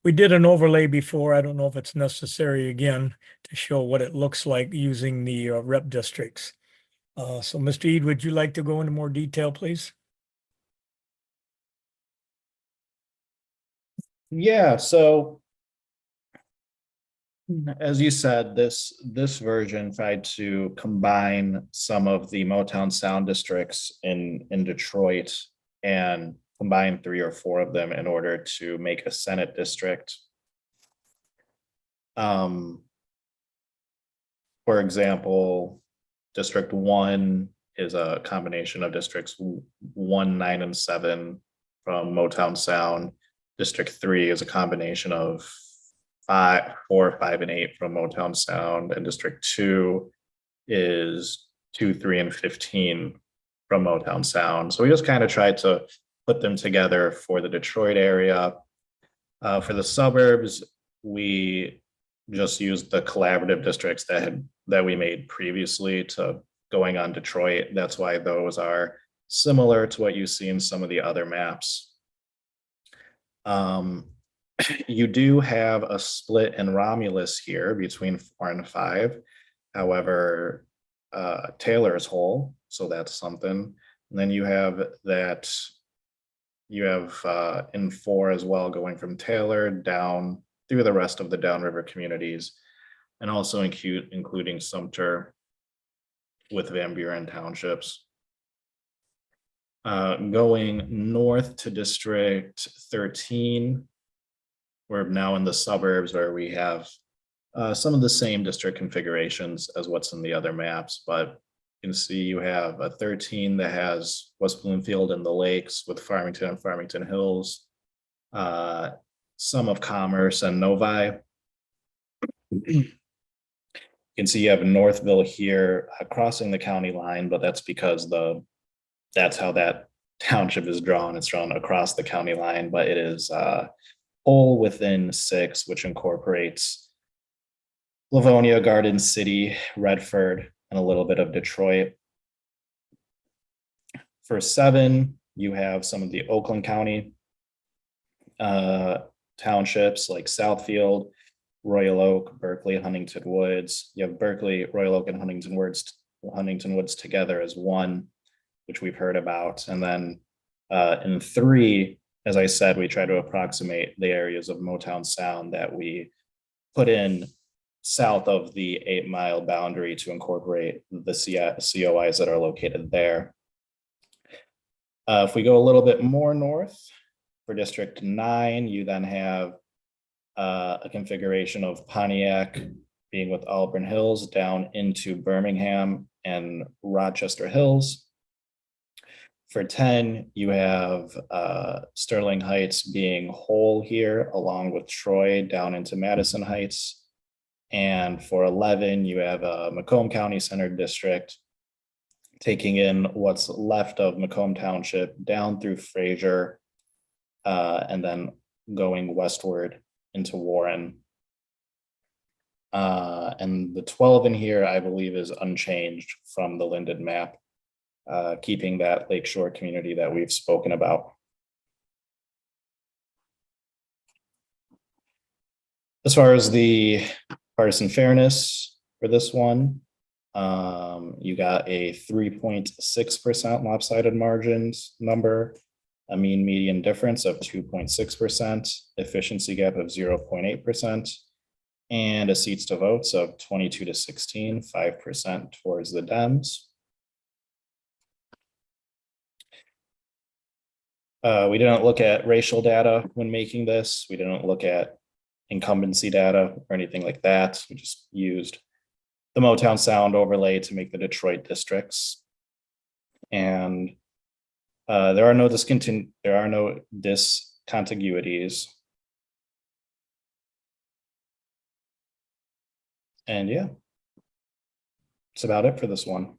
We did an overlay before. I don't know if it's necessary again to show what it looks like using the rep districts. So Mr. Ede, would you like to go into more detail, please? Yeah, so as you said, this version tried to combine some of the Motown Sound districts in Detroit and combine 3 or 4 of them in order to make a Senate district. For example, District 1 is a combination of districts 1, 9, and 7 from Motown Sound. District 3 is a combination of 4, 5, and 8 from Motown Sound, and District 2 is 2, 3, and 15 from Motown Sound. So we just kind of tried to put them together for the Detroit area. For the suburbs, we just used the collaborative districts that we made previously to going on Detroit. That's why those are similar to what you see in some of the other maps. You do have a split in Romulus here between 4 and 5. However, Taylor is whole, so that's something. And then you have in 4 as well, going from Taylor down through the rest of the downriver communities, and also including Sumter with Van Buren townships. Going north to District 13, we're now in the suburbs where we have some of the same district configurations as what's in the other maps, but you can see you have a 13 that has West Bloomfield and the Lakes with Farmington and Farmington Hills, some of Commerce and Novi. You can see you have Northville here crossing the county line, but that's because that's how that township is drawn. It's drawn across the county line, but it is whole within 6, which incorporates Livonia, Garden City, Redford, and a little bit of Detroit. For 7, you have some of the Oakland County townships like Southfield, Royal Oak, Berkeley, Huntington Woods. You have Berkeley, Royal Oak, and Huntington Woods together as one, which we've heard about. And then in 3, as I said, we try to approximate the areas of Motown Sound that we put in south of the 8-mile boundary to incorporate the COIs that are located there. If we go a little bit more north for District 9, you then have a configuration of Pontiac being with Auburn Hills down into Birmingham and Rochester Hills. For 10, you have Sterling Heights being whole here, along with Troy down into Madison Heights. And for 11, you have a Macomb County Centered District, taking in what's left of Macomb Township down through Fraser, and then going westward into Warren. And the 12 in here, I believe, is unchanged from the Linden map, keeping that lakeshore community that we've spoken about. As far as the partisan fairness for this one, You got a 3.6% lopsided margins number, a mean median difference of 2.6%, efficiency gap of 0.8%, and a seats to votes of 22 to 16, 5% towards the Dems. We didn't look at racial data when making this. We didn't look at incumbency data or anything like that. We just used the Motown Sound overlay to make the Detroit districts. And there are no discontiguities. And yeah, that's about it for this one.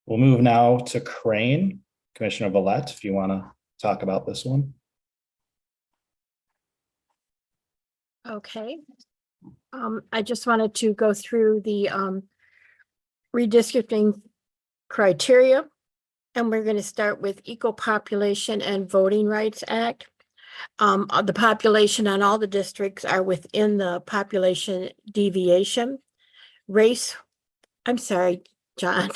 We'll move now to Crane. Commissioner Vallette, if you want to talk about this one. Okay. I just wanted to go through the redistricting criteria. And we're going to start with Equal Population and Voting Rights Act. The population on all the districts are within the population deviation. Race, I'm sorry, John.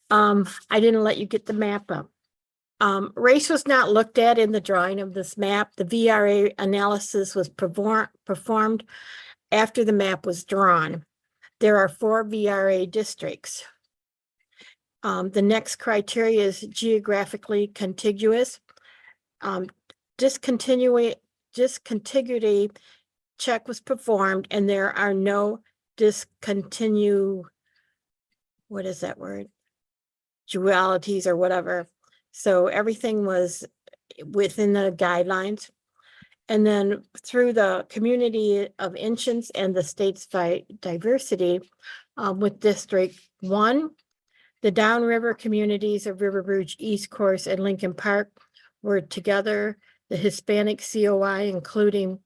I didn't let you get the map up. Race was not looked at in the drawing of this map. The VRA analysis was performed after the map was drawn. There are 4 VRA districts. The next criteria is geographically contiguous. Discontiguity check was performed, and there are no what is that word? Dualities or whatever. So everything was within the guidelines. And then through the community of interest and the state's diversity, with District 1, the downriver communities of River Rouge, East Course, and Lincoln Park were together. The Hispanic COI, including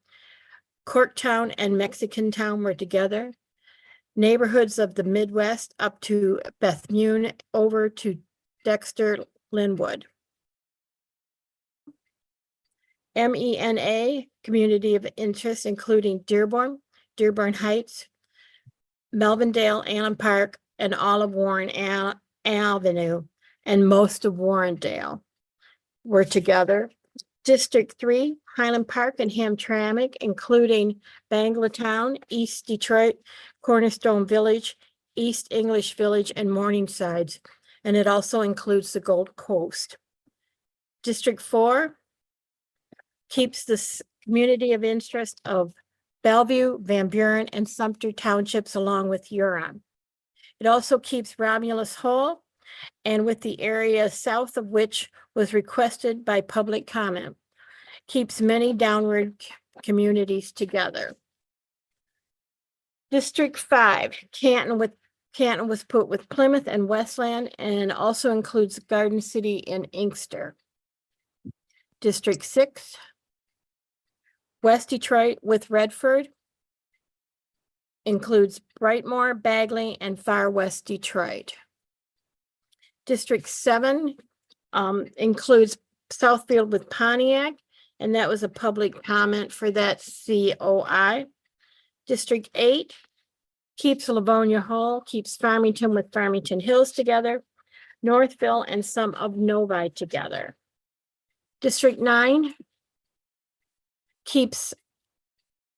Corktown and Mexican Town, were together. Neighborhoods of the Midwest up to Bethmune over to Dexter, Linwood. MENA, community of interest, including Dearborn, Dearborn Heights, Melvindale, Allen Park, and all of Warren Avenue, and most of Warrendale were together. District 3, Highland Park and Hamtramck, including Banglatown, East Detroit, Cornerstone Village, East English Village, and Morningsides, and it also includes the Gold Coast. District 4 keeps this community of interest of Bellevue, Van Buren, and Sumter Townships, along with Huron. It also keeps Romulus whole, and with the area south of which was requested by public comment, keeps many downward communities together. District 5, Canton was put with Plymouth and Westland, and also includes Garden City and Inkster. District 6, West Detroit with Redford, includes Brightmoor, Bagley, and Far West Detroit. District 7 includes Southfield with Pontiac, and that was a public comment for that COI. District 8 keeps Livonia whole, keeps Farmington with Farmington Hills together, Northville and some of Novi together. District 9 keeps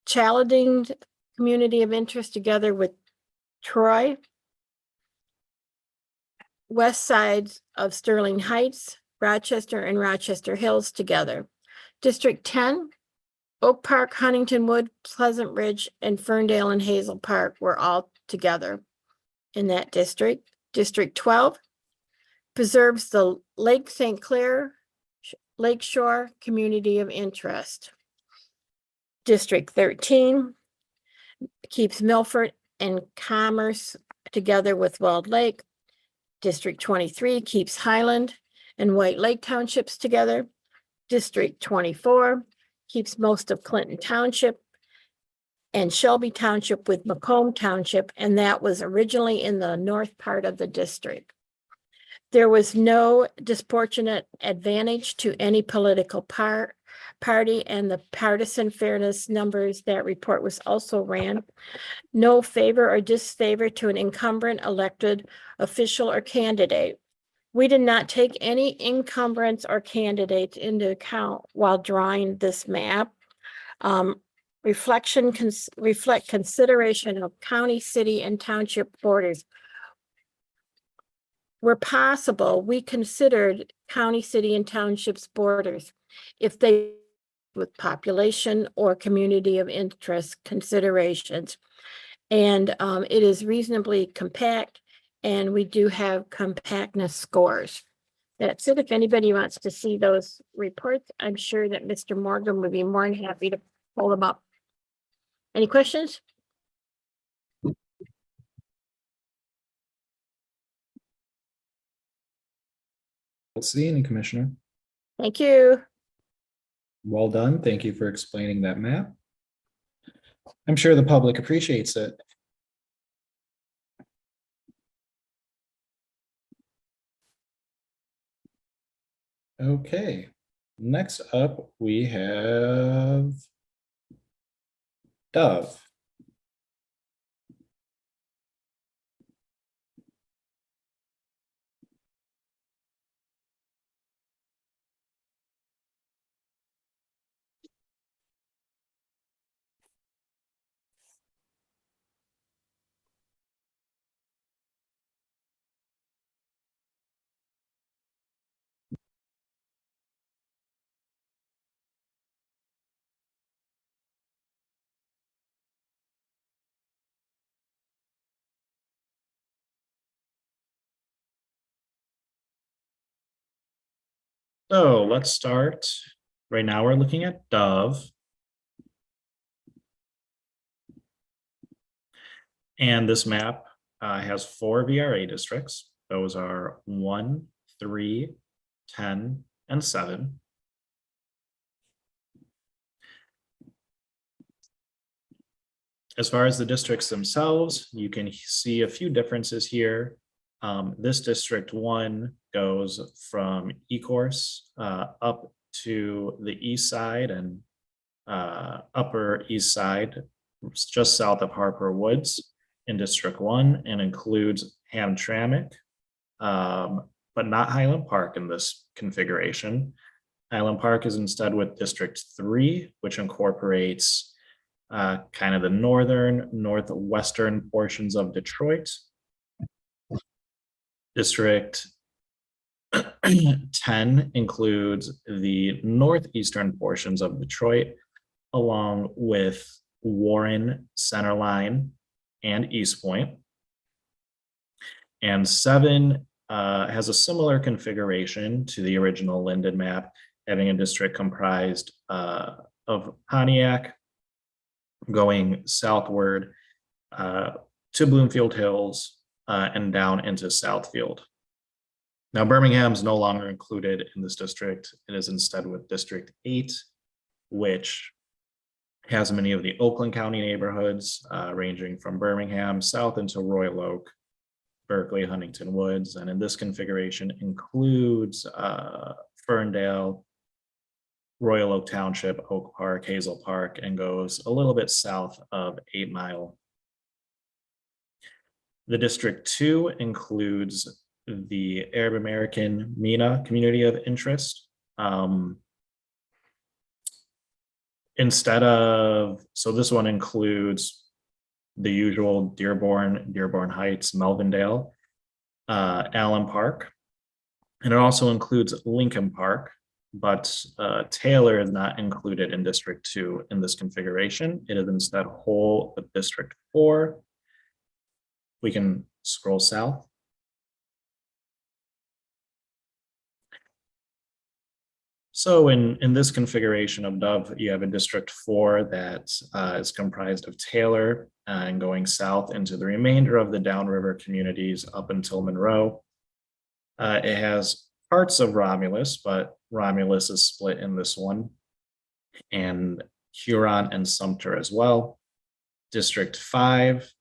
Chalading community of interest together with Troy, west sides of Sterling Heights, Rochester, and Rochester Hills together. District 10, Oak Park, Huntington Wood, Pleasant Ridge, and Ferndale and Hazel Park were all together in that district. District 12 preserves the Lake St. Clair Lakeshore community of interest. District 13 keeps Milford and Commerce together with Walled Lake. District 23 keeps Highland and White Lake Townships together. District 24 keeps most of Clinton Township and Shelby Township with Macomb Township, and that was originally in the north part of the district. There was no disproportionate advantage to any political party and the partisan fairness numbers, that report was also ran. No favor or disfavor to an incumbent elected official or candidate. We did not take any encumbrance or candidates into account while drawing this map. Reflect consideration of county, city, and township borders. Where possible, we considered county, city, and townships borders if they with population or community of interest considerations. And it is reasonably compact, and we do have compactness scores. That's it. If anybody wants to see those reports, I'm sure that Mr. Morgan would be more than happy to pull them up. Any questions? Let's see any, Commissioner. Thank you. Well done. Thank you for explaining that map. I'm sure the public appreciates it. Okay, next up we have Dove. So let's start. Right now we're looking at Dove. And this map has 4 VRA districts. Those are 1, 3, 10, and 7. As far as the districts themselves, you can see a few differences here. This District 1 goes from Ecorse up to the east side and upper east side, just south of Harper Woods in District 1, and includes Hamtramck, but not Highland Park in this configuration. Highland Park is instead with District 3, which incorporates kind of the northwestern portions of Detroit. District 10 includes the northeastern portions of Detroit, along with Warren, Centerline, and East Point. And 7 has a similar configuration to the original Linden map, having a district comprised of Pontiac, going southward to Bloomfield Hills and down into Southfield. Now, Birmingham is no longer included in this district. It is instead with District 8, which has many of the Oakland County neighborhoods, ranging from Birmingham south into Royal Oak, Berkeley, Huntington Woods, and in this configuration includes Ferndale, Royal Oak Township, Oak Park, Hazel Park, and goes a little bit south of 8 Mile. The District 2 includes the Arab American MENA community of interest. So this one includes the usual Dearborn Heights, Melvindale, Allen Park, and it also includes Lincoln Park, but Taylor is not included in District 2 in this configuration. It is instead whole with District 4. We can scroll south. So in this configuration of Dove, you have a District 4 that is comprised of Taylor and going south into the remainder of the downriver communities up until Monroe. It has parts of Romulus, but Romulus is split in this one, and Huron and Sumter as well. District 5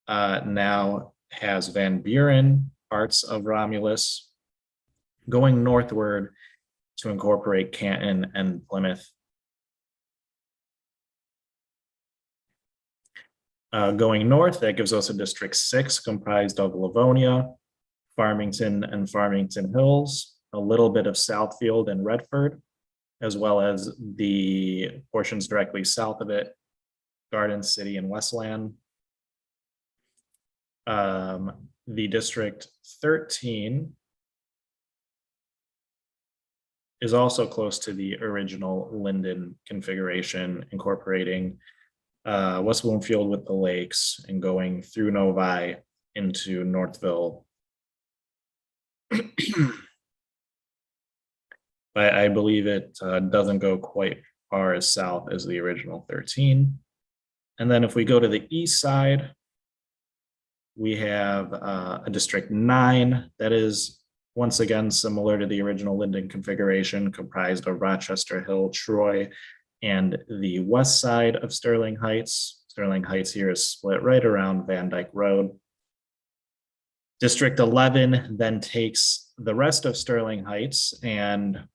now has Van Buren, parts of Romulus. Going northward, to incorporate Canton and Plymouth. Going north, that gives us a District 6 comprised of Livonia, Farmington and Farmington Hills, a little bit of Southfield and Redford, as well as the portions directly south of it, Garden City and Westland. The District 13 is also close to the original Linden configuration, incorporating West Bloomfield with the lakes and going through Novi into Northville. I believe it doesn't go quite far as south as the original 13. And then if we go to the east side, we have a District 9 that is once again similar to the original Linden configuration, comprised of Rochester Hill, Troy, and the west side of Sterling Heights. Sterling Heights here is split right around Van Dyke Road. District 11 then takes the rest of Sterling Heights and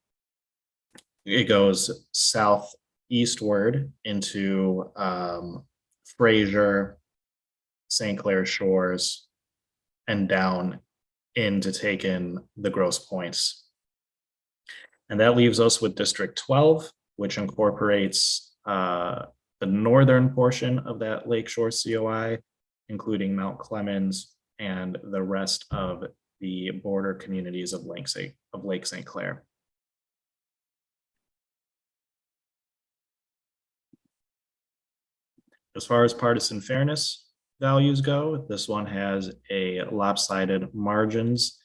it goes southeastward into Fraser, St. Clair Shores, and down in to take in the Grosse Pointes. And that leaves us with District 12, which incorporates the northern portion of that Lakeshore COI, including Mount Clemens and the rest of the border communities of Lake St. Clair. As far as partisan fairness values go, this one has a lopsided margins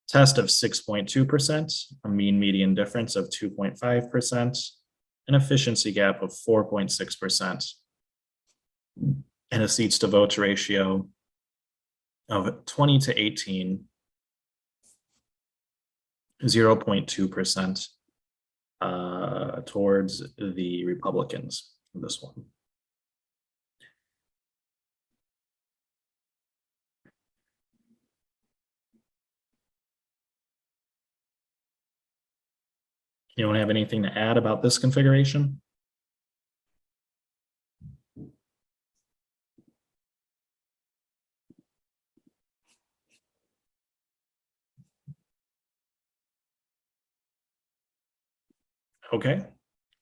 test of 6.2%, a mean median difference of 2.5%, an efficiency gap of 4.6%, and a seats to votes ratio of 20 to 18, 0.2% towards the Republicans in this one. Anyone have anything to add about this configuration? Okay,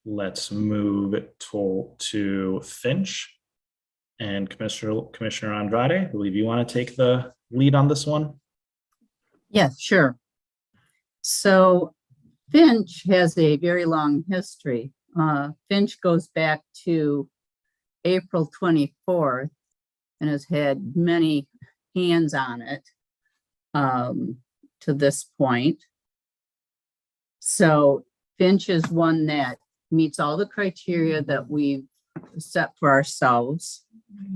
let's move to Finch and Commissioner Andrade. I believe you want to take the lead on this one. Yeah, sure. So Finch has a very long history. Finch goes back to April 24th and has had many hands on it to this point. So Finch is one that meets all the criteria that we've set for ourselves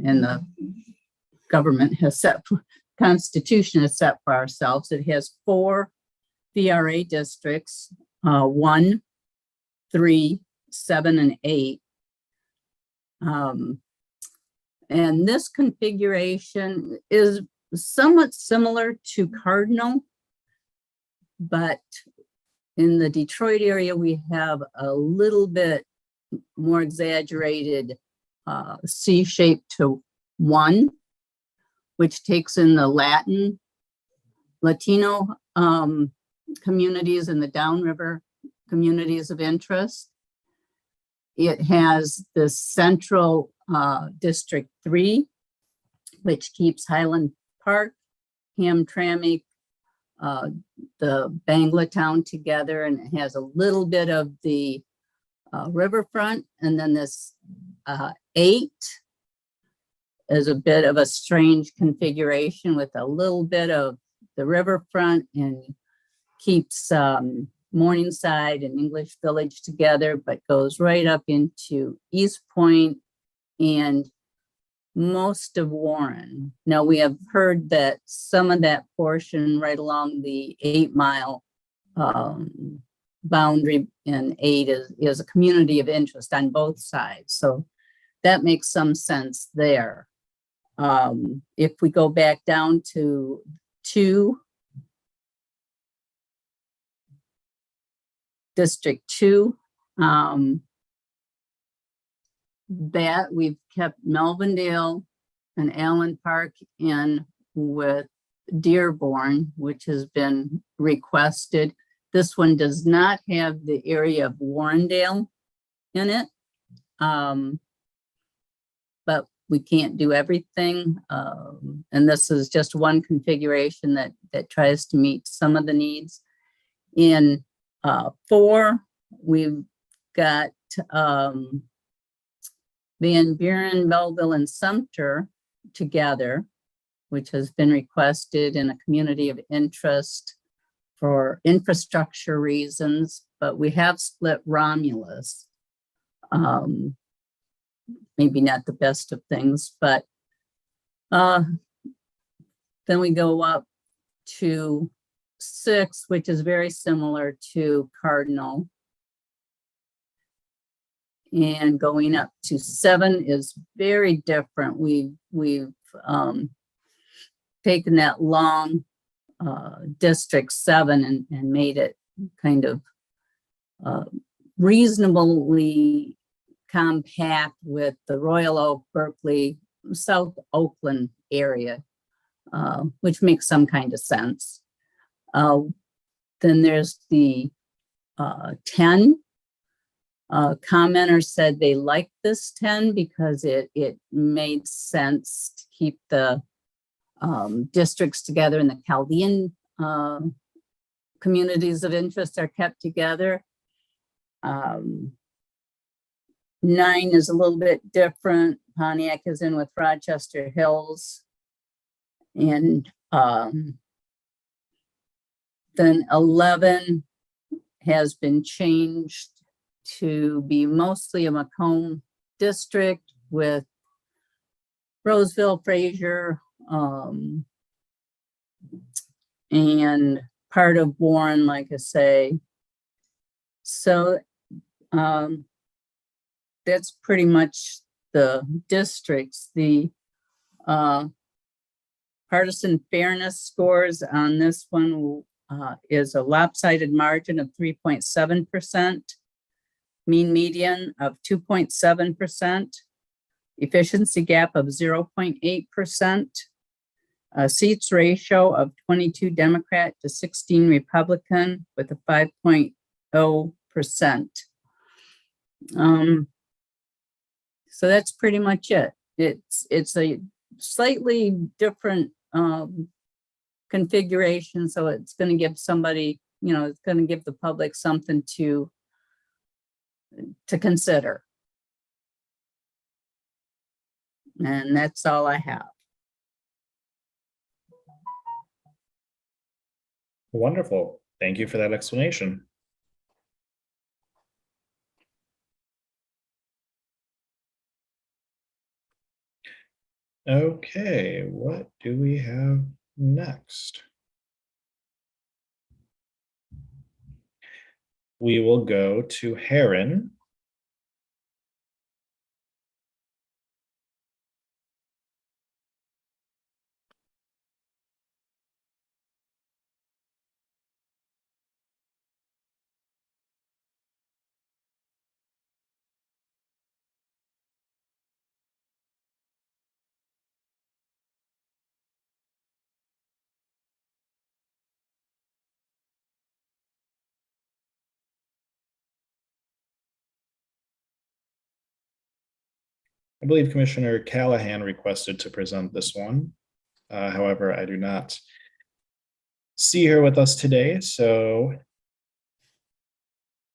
and the government has set, Constitution has set for ourselves. It has 4 VRA districts, 1, 3, 7, and 8. And this configuration is somewhat similar to Cardinal, but in the Detroit area, we have a little bit more exaggerated C shape to 1, which takes in the Latino communities and the downriver communities of interest. It has the central District 3, which keeps Highland Park, Hamtramck, the Bangla town together, and it has a little bit of the riverfront. And then this 8 is a bit of a strange configuration with a little bit of the riverfront and keeps Morningside and English Village together, but goes right up into East Point and most of Warren. Now, we have heard that some of that portion right along the 8-mile boundary in 8 is a community of interest on both sides. So that makes some sense there. If we go back down to 2, District 2, that we've kept Melvindale and Allen Park in with Dearborn, which has been requested. This one does not have the area of Warrendale in it. But we can't do everything. And this is just one configuration that tries to meet some of the needs. In 4, we've got Van Buren, Belleville, and Sumter together, which has been requested in a community of interest for infrastructure reasons, but we have split Romulus. Maybe not the best of things, but then we go up to 6, which is very similar to Cardinal. And going up to 7 is very different. We've taken that long District 7 and made it kind of reasonably compact with the Royal Oak, Berkeley, South Oakland area, which makes some kind of sense. Then there's the 10. Commenters said they liked this 10 because it made sense to keep the districts together, and the Chaldean communities of interest are kept together. 9 is a little bit different. Pontiac is in with Rochester Hills. And then 11 has been changed to be mostly a Macomb district with Roseville, Fraser, and part of Warren, like I say. So that's pretty much the districts. The partisan fairness scores on this one is a lopsided margin of 3.7%, mean median of 2.7%, efficiency gap of 0.8%, a seats ratio of 22 Democrat to 16 Republican with a 5.0%. So that's pretty much it. It's a slightly different configuration, so it's going to give somebody, it's going to give the public something to consider. And that's all I have. Wonderful. Thank you for that explanation. Okay, what do we have next? We will go to Heron. I believe Commissioner Callahan requested to present this one. However, I do not see her with us today, so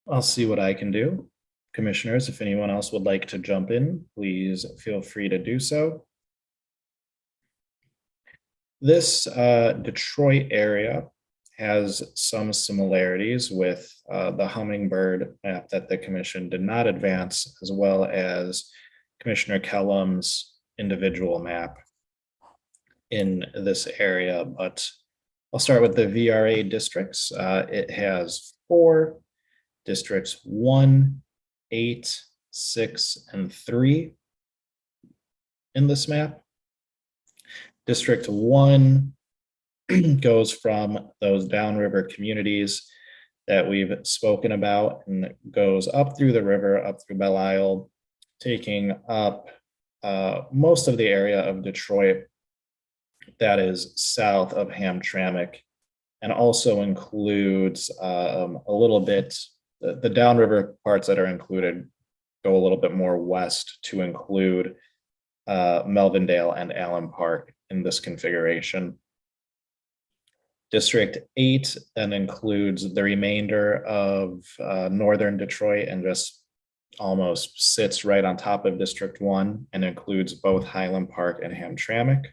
I'll see what I can do. Commissioners, if anyone else would like to jump in, please feel free to do so. This Detroit area has some similarities with the Hummingbird map that the commission did not advance, as well as Commissioner Kellum's individual map in this area, but I'll start with the VRA districts. It has 4 districts, 1, 8, 6, and 3 in this map. District 1 goes from those downriver communities that we've spoken about, and it goes up through the river, up through Belle Isle, taking up most of the area of Detroit that is south of Hamtramck, and also includes a little bit, the downriver parts that are included go a little bit more west to include Melvindale and Allen Park in this configuration. District 8 then includes the remainder of northern Detroit and just almost sits right on top of District 1 and includes both Highland Park and Hamtramck.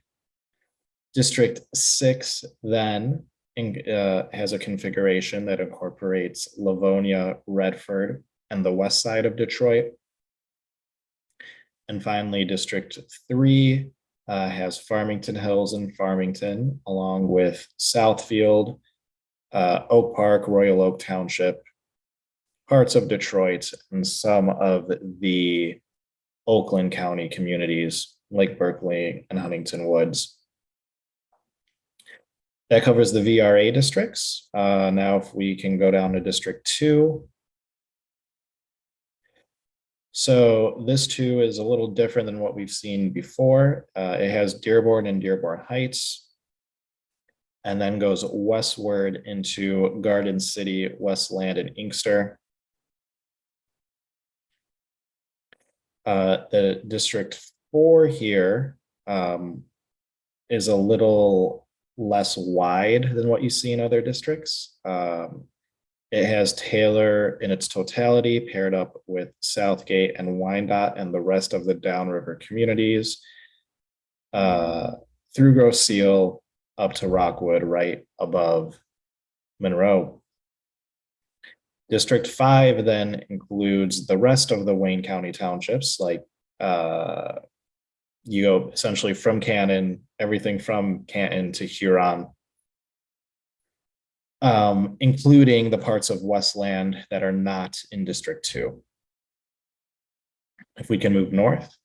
District 6 then has a configuration that incorporates Livonia, Redford, and the west side of Detroit. And finally, District 3 has Farmington Hills and Farmington, along with Southfield, Oak Park, Royal Oak Township, parts of Detroit, and some of the Oakland County communities like Berkeley and Huntington Woods. That covers the VRA districts. Now, if we can go down to District 2. So this too is a little different than what we've seen before. It has Dearborn and Dearborn Heights, and then goes westward into Garden City, Westland, and Inkster. The District 4 here is a little less wide than what you see in other districts. It has Taylor in its totality paired up with Southgate and Wyandotte and the rest of the downriver communities through Grosse Seal up to Rockwood right above Monroe. District 5 then includes the rest of the Wayne County townships, like you go essentially from Canton, everything from Canton to Huron, including the parts of Westland that are not in District 2. If we can move north,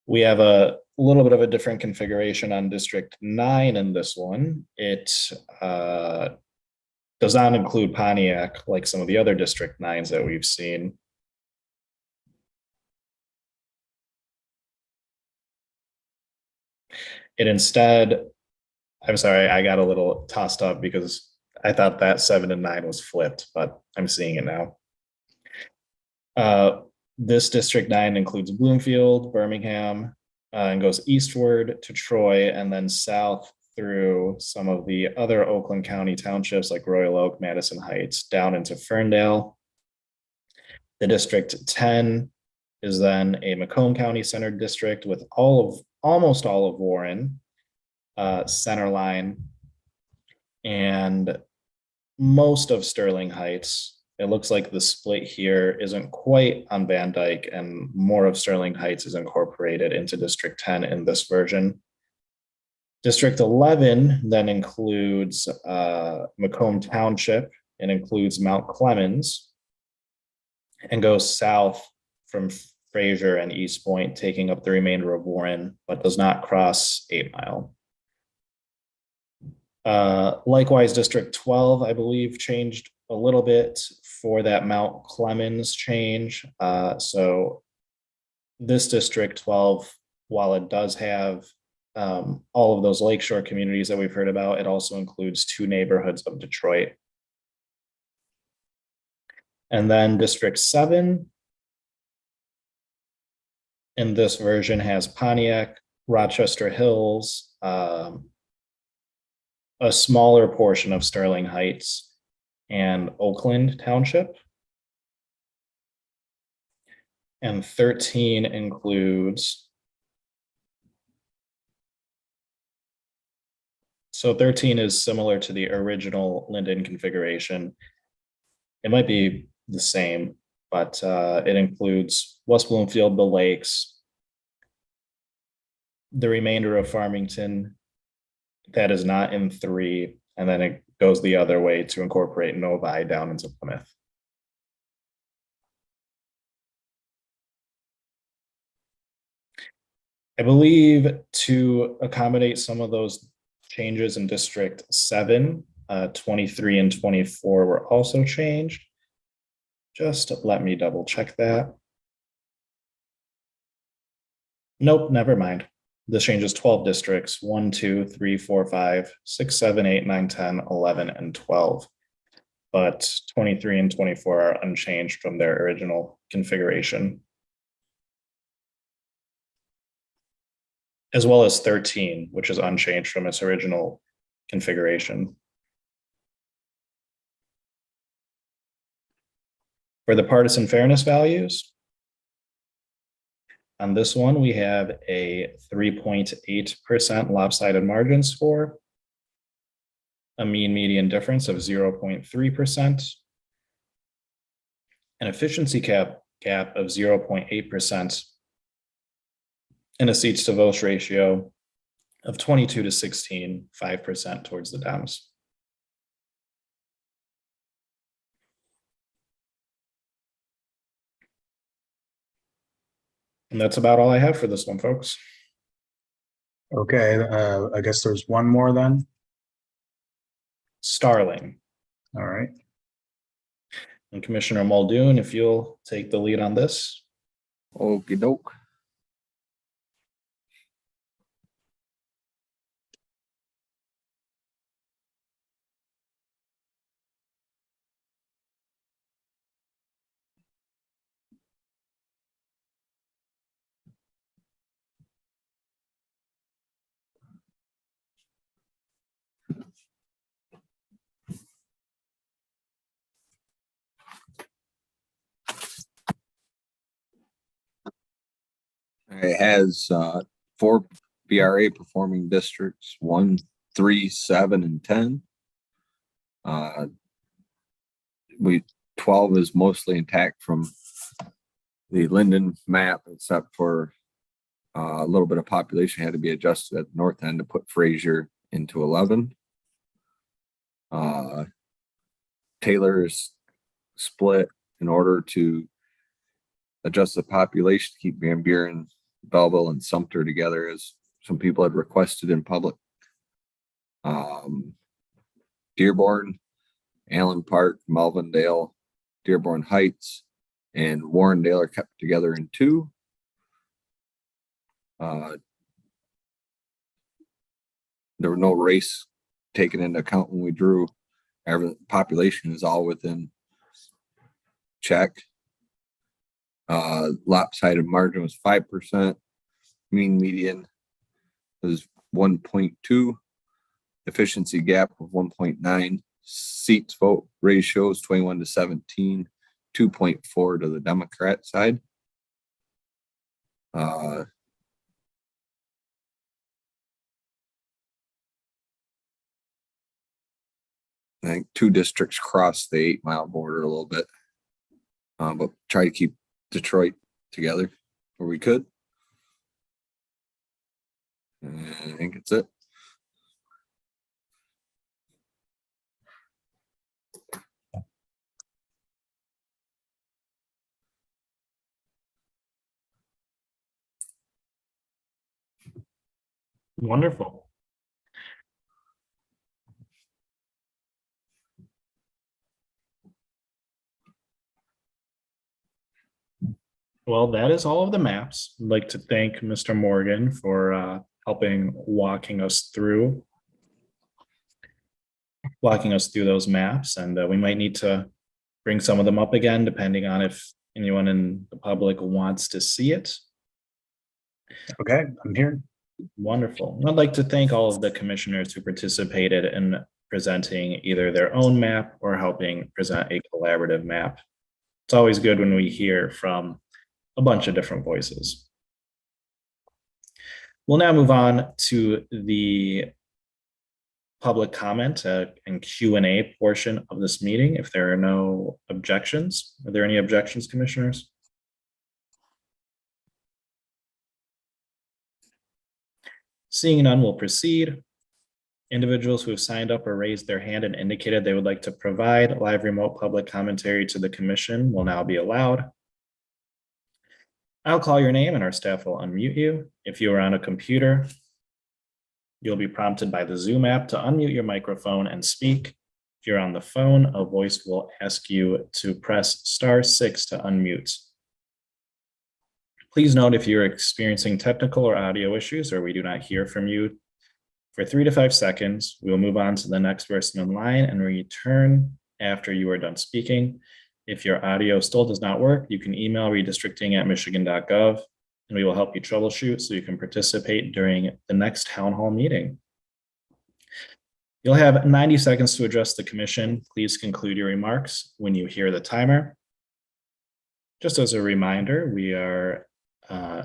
we have a little bit of a different configuration on District 9 in this one. It does not include Pontiac like some of the other District 9s that we've seen. It instead, I'm sorry, I got a little tossed up because I thought that 7 and 9 was flipped, but I'm seeing it now. This District 9 includes Bloomfield, Birmingham, and goes eastward to Troy and then south through some of the other Oakland County townships like Royal Oak, Madison Heights, down into Ferndale. The District 10 is then a Macomb County centered district with almost all of Warren, Centerline, and most of Sterling Heights. It looks like the split here isn't quite on Van Dyke, and more of Sterling Heights is incorporated into District 10 in this version. District 11 then includes Macomb Township and includes Mount Clemens and goes south from Fraser and East Point, taking up the remainder of Warren, but does not cross 8 Mile. Likewise, District 12, I believe, changed a little bit for that Mount Clemens change. So this District 12, while it does have all of those lakeshore communities that we've heard about, it also includes 2 neighborhoods of Detroit. And then District 7 in this version has Pontiac, Rochester Hills, a smaller portion of Sterling Heights, and Oakland Township. And 13 includes, so 13 is similar to the original Linden configuration. It might be the same, but it includes West Bloomfield, the Lakes, the remainder of Farmington that is not in 3, and then it goes the other way to incorporate Novi down into Plymouth. I believe to accommodate some of those changes in District 7, 23 and 24 were also changed. Just let me double check that. Nope, never mind. This changes 12 districts, 1, 2, 3, 4, 5, 6, 7, 8, 9, 10, 11, and 12. But 23 and 24 are unchanged from their original configuration. As well as 13, which is unchanged from its original configuration. For the partisan fairness values, on this one, we have a 3.8% lopsided margin score, a mean median difference of 0.3%, an efficiency gap of 0.8%, and a seats to votes ratio of 22 to 16, 5% towards the Dems. And that's about all I have for this one, folks. Okay, I guess there's one more then. Starling. All right. And Commissioner Muldoon, if you'll take the lead on this. Okey doke. It has 4 BRA performing districts, 1, 3, 7, and 10. 12 is mostly intact from the Linden map, except for a little bit of population had to be adjusted at the north end to put Fraser into 11. Taylor is split in order to adjust the population to keep Van Buren, Belleville, and Sumter together, as some people had requested in public. Dearborn, Allen Park, Melvindale, Dearborn Heights, and Warrendale are kept together in 2. There were no race taken into account when we drew. Every population is all within check. Lopsided margin was 5%. Mean median was 1.2. Efficiency gap of 1.9. Seats vote ratio is 21 to 17. 2.4 to the Democrat side. I think 2 districts cross the 8-mile border a little bit, but try to keep Detroit together where we could. And I think it's it. Wonderful. Well, that is all of the maps. I'd like to thank Mr. Morgan for helping walking us through those maps. And we might need to bring some of them up again, depending on if anyone in the public wants to see it. Okay, I'm here. Wonderful. I'd like to thank all of the commissioners who participated in presenting either their own map or helping present a collaborative map. It's always good when we hear from a bunch of different voices. We'll now move on to the public comment and Q&A portion of this meeting. If there are no objections, are there any objections, commissioners? Seeing none, we'll proceed. Individuals who have signed up or raised their hand and indicated they would like to provide live remote public commentary to the commission will now be allowed. I'll call your name and our staff will unmute you. If you are on a computer, you'll be prompted by the Zoom app to unmute your microphone and speak. If you're on the phone, a voice will ask you to press *6 to unmute. Please note if you're experiencing technical or audio issues or we do not hear from you for 3 to 5 seconds, we will move on to the next person in line and return after you are done speaking. If your audio still does not work, you can email redistricting@michigan.gov and we will help you troubleshoot so you can participate during the next town hall meeting. You'll have 90 seconds to address the commission. Please conclude your remarks when you hear the timer. Just as a reminder,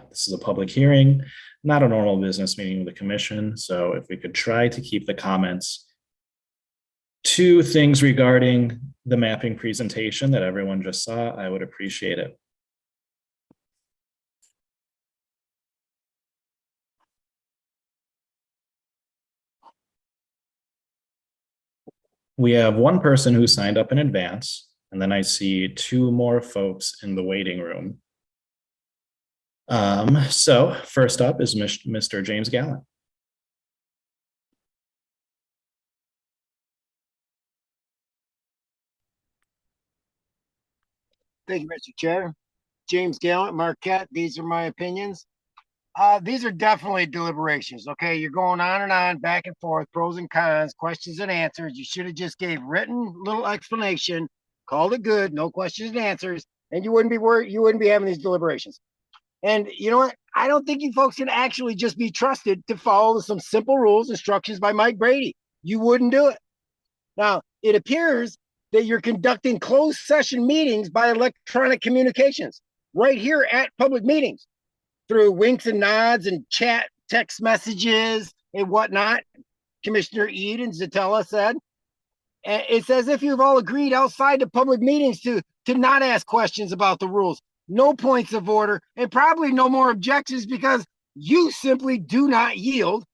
this is a public hearing, not a normal business meeting with the commission. So if we could try to keep the comments to things regarding the mapping presentation that everyone just saw, I would appreciate it. We have one person who signed up in advance, and then I see 2 more folks in the waiting room. So first up is Mr. James Gallant. Thank you, Mr. Chair. James Gallant, Marquette. These are my opinions. These are definitely deliberations. Okay, you're going on and on, back and forth, pros and cons, questions and answers. You should have just gave written little explanation, called it good, no questions and answers, and you wouldn't be worried. You wouldn't be having these deliberations. And you know what? I don't think you folks can actually just be trusted to follow some simple rules, instructions by Mike Brady. You wouldn't do it. Now, it appears that you're conducting closed session meetings by electronic communications right here at public meetings through winks and nods and chat, text messages and whatnot. Commissioner Eden Zatella said, it's as if you've all agreed outside the public meetings to not ask questions about the rules, no points of order, and probably no more objections because you simply do not yield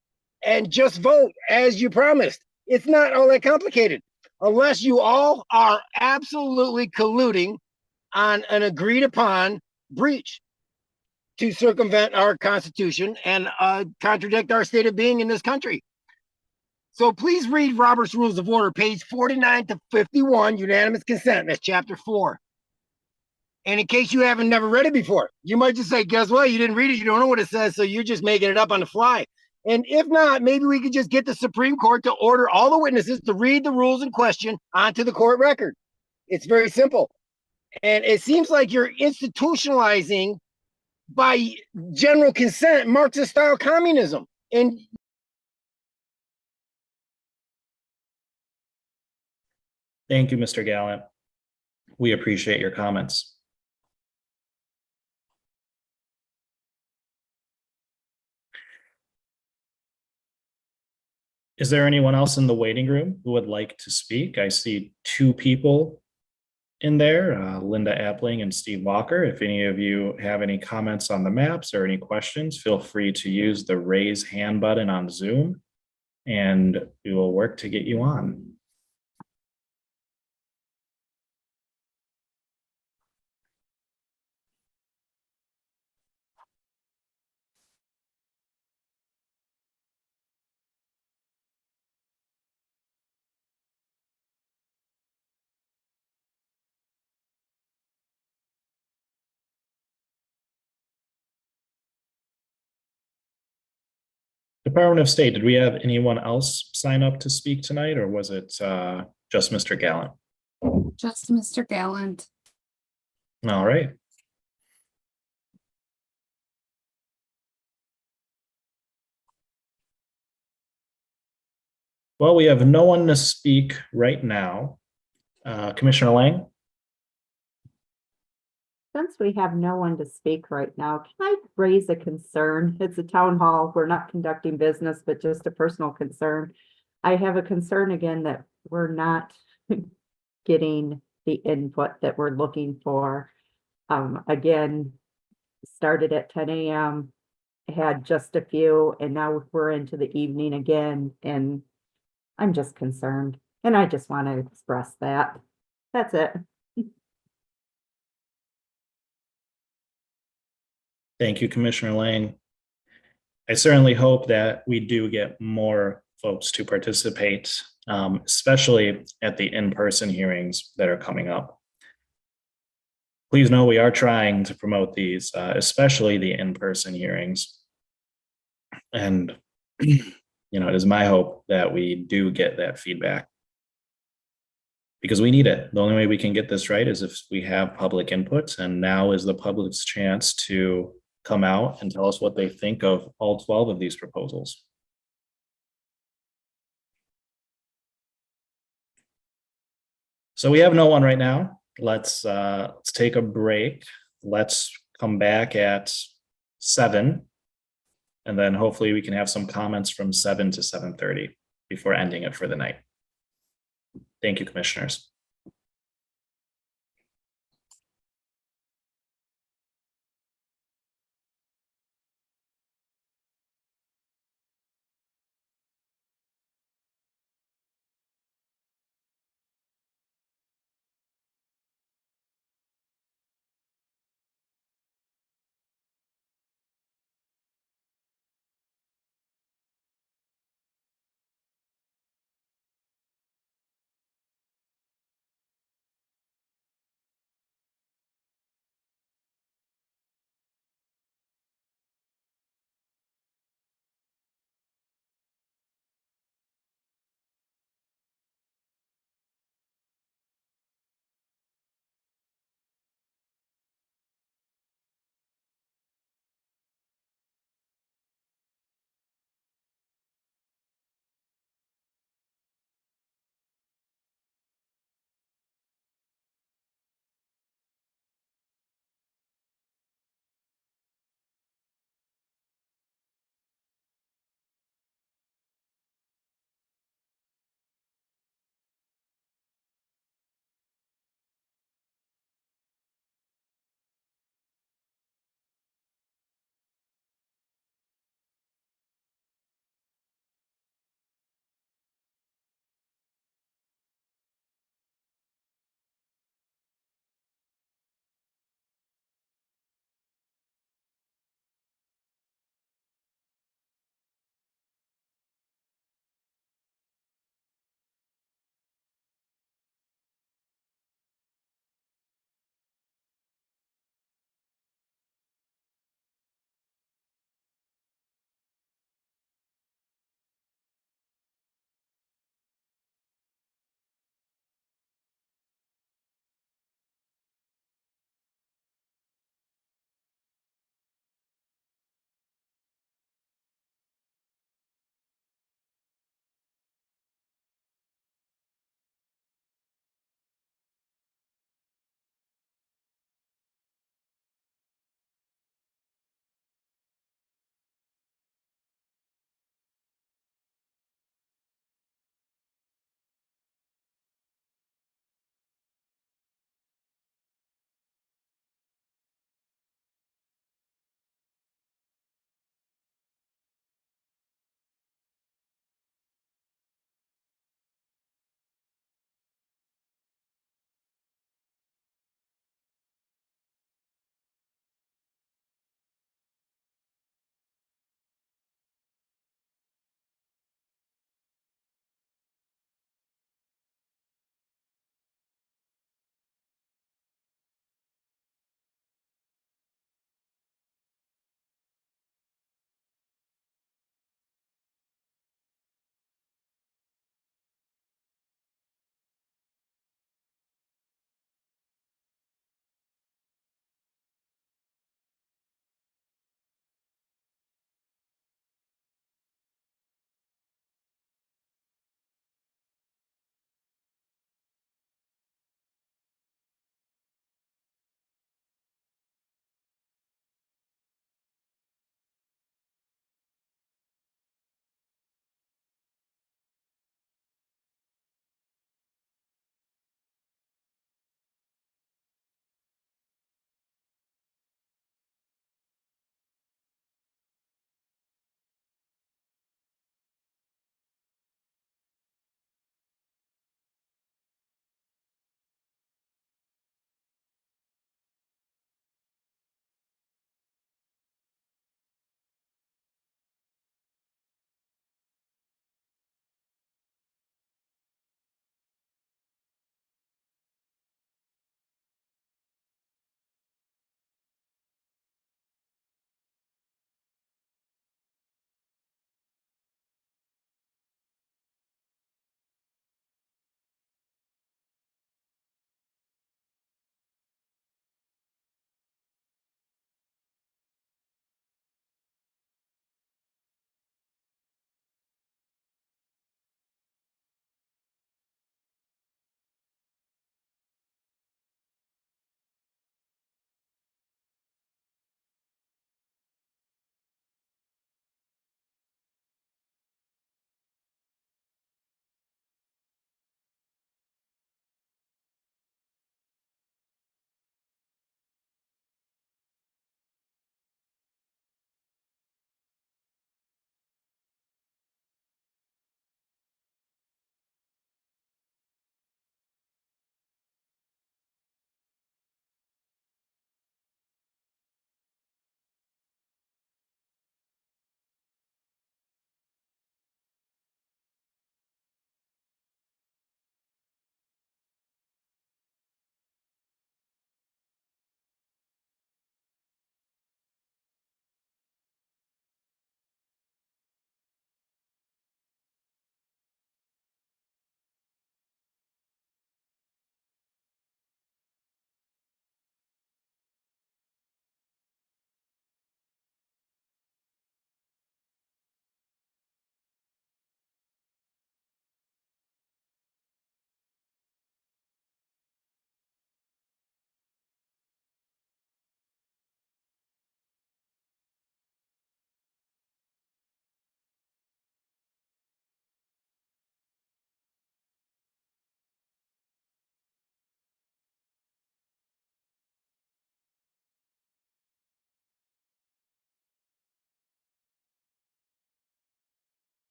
and just vote as you promised. It's not all that complicated unless you all are absolutely colluding on an agreed upon breach to circumvent our Constitution and contradict our state of being in this country. So please read Robert's Rules of Order, page 49 to 51, unanimous consent. That's chapter 4. And in case you haven't never read it before, you might just say, guess what? You didn't read it. You don't know what it says. So you're just making it up on the fly. And if not, maybe we could just get the Supreme Court to order all the witnesses to read the rules in question onto the court record. It's very simple. And it seems like you're institutionalizing by general consent Marxist style communism. And Thank you, Mr. Gallant. We appreciate your comments. Is there anyone else in the waiting room who would like to speak? I see 2 people in there, Linda Appling and Steve Walker. If any of you have any comments on the maps or any questions, feel free to use the raise hand button on Zoom and we will work to get you on. Department of State, did we have anyone else sign up to speak tonight, or was it just Mr. Gallant? Just Mr. Gallant. All right. Well, we have no one to speak right now. Commissioner Lang? Since we have no one to speak right now, can I raise a concern? It's a town hall. We're not conducting business, but just a personal concern. I have a concern again that we're not getting the input that we're looking for. Again, started at 10 a.m., had just a few, and now we're into the evening again, and I'm just concerned. And I just want to express that. That's it. Thank you, Commissioner Lang. I certainly hope that we do get more folks to participate especially at the in-person hearings that are coming up. Please know we are trying to promote these, especially the in-person hearings. And, it is my hope that we do get that feedback, because we need it. The only way we can get this right is if we have public input, and now is the public's chance to come out and tell us what they think of all 12 of these proposals. So we have no one right now. Let's take a break. Let's come back at 7, and then hopefully we can have some comments from 7 to 7:30 before ending it for the night. Thank you, commissioners.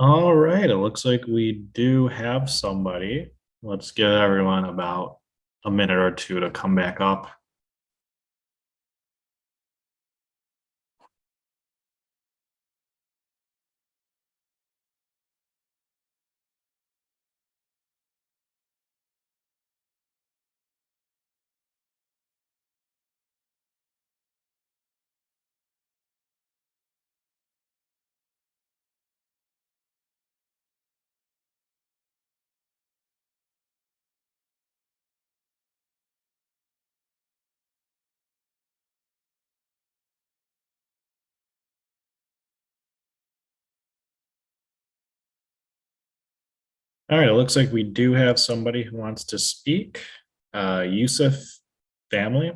All right, it looks like we do have somebody. Let's give everyone about a minute or two to come back up. All right, it looks like we do have somebody who wants to speak. Yusuf family.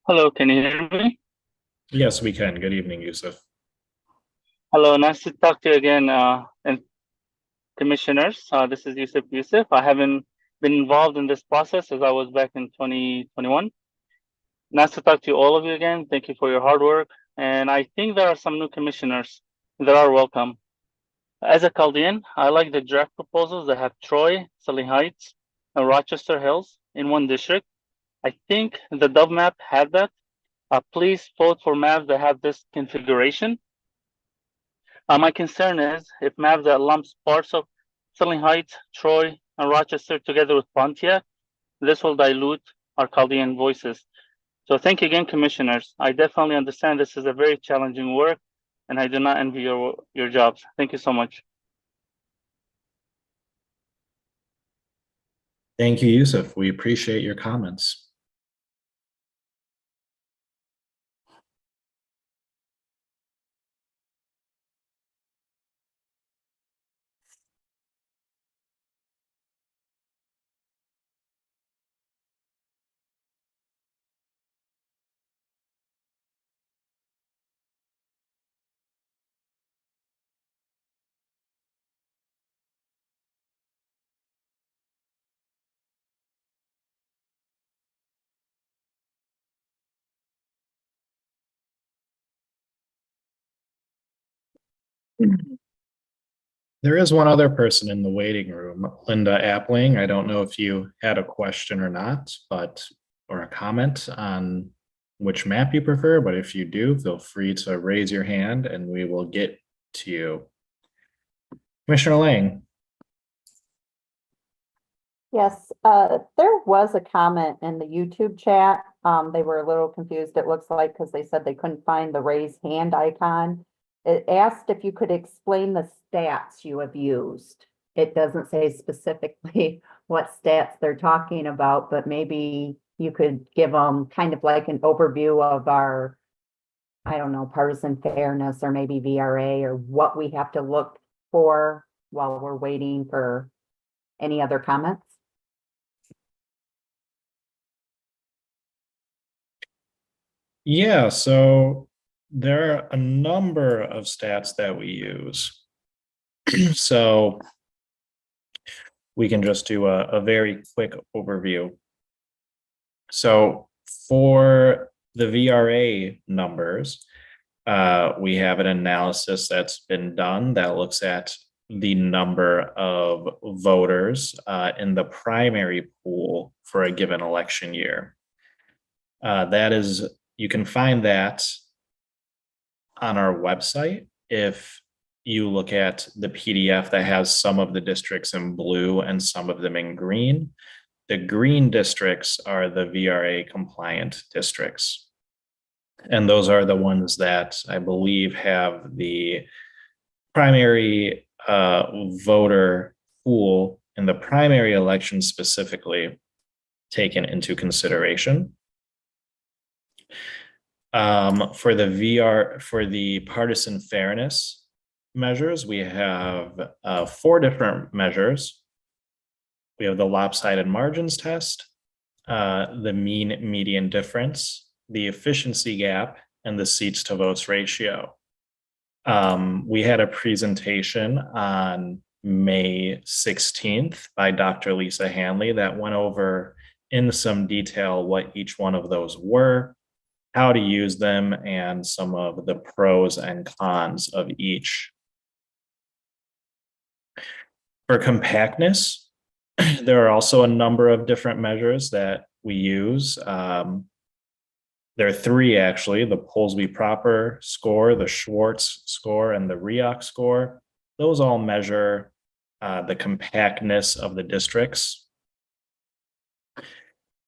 Hello, can you hear me? Yes, we can. Good evening, Yusuf. Hello, nice to talk to you again, and commissioners. This is Yusuf. I haven't been involved in this process as I was back in 2021. Nice to talk to all of you again. Thank you for your hard work. And I think there are some new commissioners that are welcome. As a Chaldean, I like the draft proposals that have Troy, Sterling Heights, and Rochester Hills in one district. I think the Dove map had that. Please vote for maps that have this configuration. My concern is if maps that lumps parts of Sterling Heights, Troy, and Rochester together with Pontiac, this will dilute our Chaldean voices. So thank you again, commissioners. I definitely understand this is a very challenging work, and I do not envy your jobs. Thank you so much. Thank you, Yusuf. We appreciate your comments. There is one other person in the waiting room, Linda Appling. I don't know if you had a question or not, or a comment on which map you prefer, but if you do, feel free to raise your hand and we will get to you. Commissioner Lang. Yes, there was a comment in the YouTube chat. They were a little confused, it looks like, because they said they couldn't find the raised hand icon. It asked if you could explain the stats you have used. It doesn't say specifically what stats they're talking about, but maybe you could give them kind of like an overview of our, I don't know, partisan fairness or maybe VRA or what we have to look for while we're waiting for any other comments. Yeah, so there are a number of stats that we use. So we can just do a very quick overview. So for the VRA numbers, we have an analysis that's been done that looks at the number of voters in the primary pool for a given election year. You can find that on our website. If you look at the PDF that has some of the districts in blue and some of them in green, the green districts are the VRA compliant districts. And those are the ones that I believe have the primary voter pool in the primary election specifically taken into consideration. For the partisan fairness measures, we have 4 different measures. We have the lopsided margins test, the mean median difference, the efficiency gap, and the seats to votes ratio. We had a presentation on May 16th by Dr. Lisa Hanley that went over in some detail what each one of those were. how to use them and some of the pros and cons of each. For compactness, there are also a number of different measures that we use. There are three actually: the Polsby proper score, the Schwartz score, and the REOC score. Those all measure the compactness of the districts.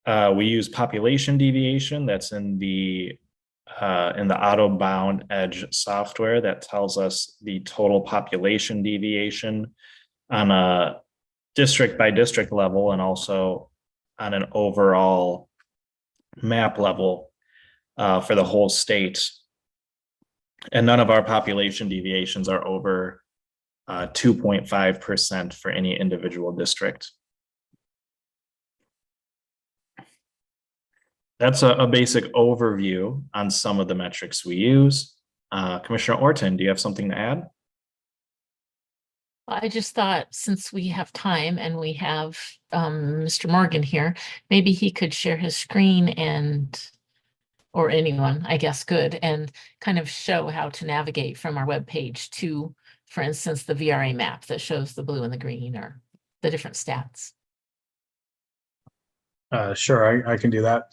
We use population deviation. That's in the Autobound Edge software that tells us the total population deviation on a district by district level and also on an overall map level for the whole state. And none of our population deviations are over 2.5% for any individual district. That's a basic overview on some of the metrics we use. Commissioner Orton, do you have something to add? I just thought, since we have time and we have Mr. Morgan here, maybe he could share his screen or anyone, I guess, could, and kind of show how to navigate from our webpage to, for instance, the VRA map that shows the blue and the green or the different stats. Sure, I can do that.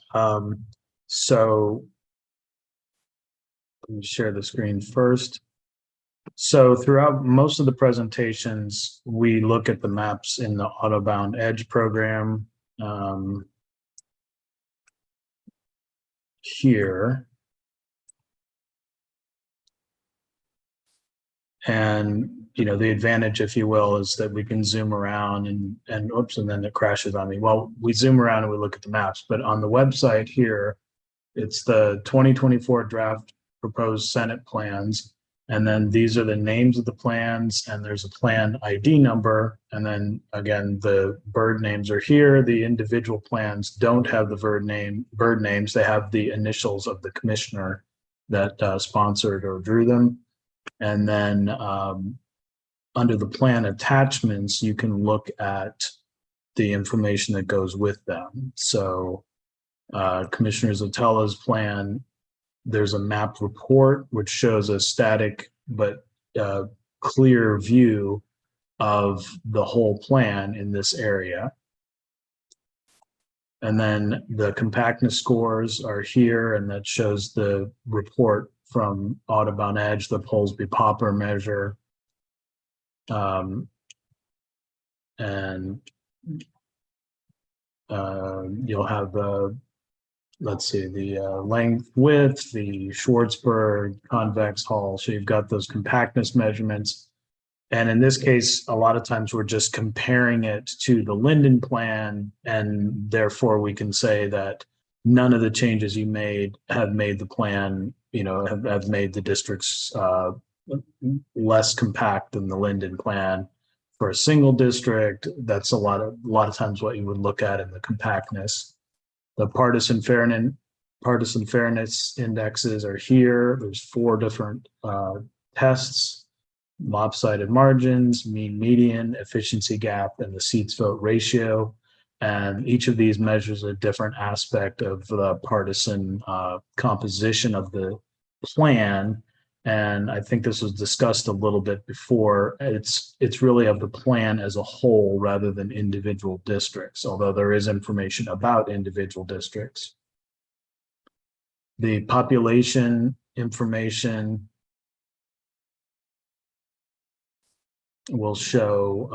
So let me share the screen first. So throughout most of the presentations, we look at the maps in the Autobound Edge program. Here. And, you know, the advantage, if you will, is that we can zoom around and then it crashes on me. Well, we zoom around and we look at the maps, but on the website here, it's the 2024 draft proposed Senate plans. And then these are the names of the plans, and there's a plan ID number. And then again, the bird names are here. The individual plans don't have the bird names. They have the initials of the commissioner that sponsored or drew them. And then under the plan attachments, you can look at the information that goes with them. So Commissioner Zotela's plan, there's a map report which shows a static but clear view of the whole plan in this area. And then the compactness scores are here, and that shows the report from Autobound Edge, the Polsby Popper measure. And you'll have the, let's see, the length, width, the Schwartzberg, convex hull. So you've got those compactness measurements. And in this case, a lot of times we're just comparing it to the Linden plan, and therefore we can say that none of the changes you made have made the plan, you know, have made the districts less compact than the Linden plan. For a single district, that's a lot of times what you would look at in the compactness. The partisan fairness indexes are here. There's 4 different tests: lopsided margins, mean median, efficiency gap, and the seats vote ratio. And each of these measures a different aspect of the partisan composition of the plan. And I think this was discussed a little bit before. It's really of the plan as a whole rather than individual districts, although there is information about individual districts. The population information will show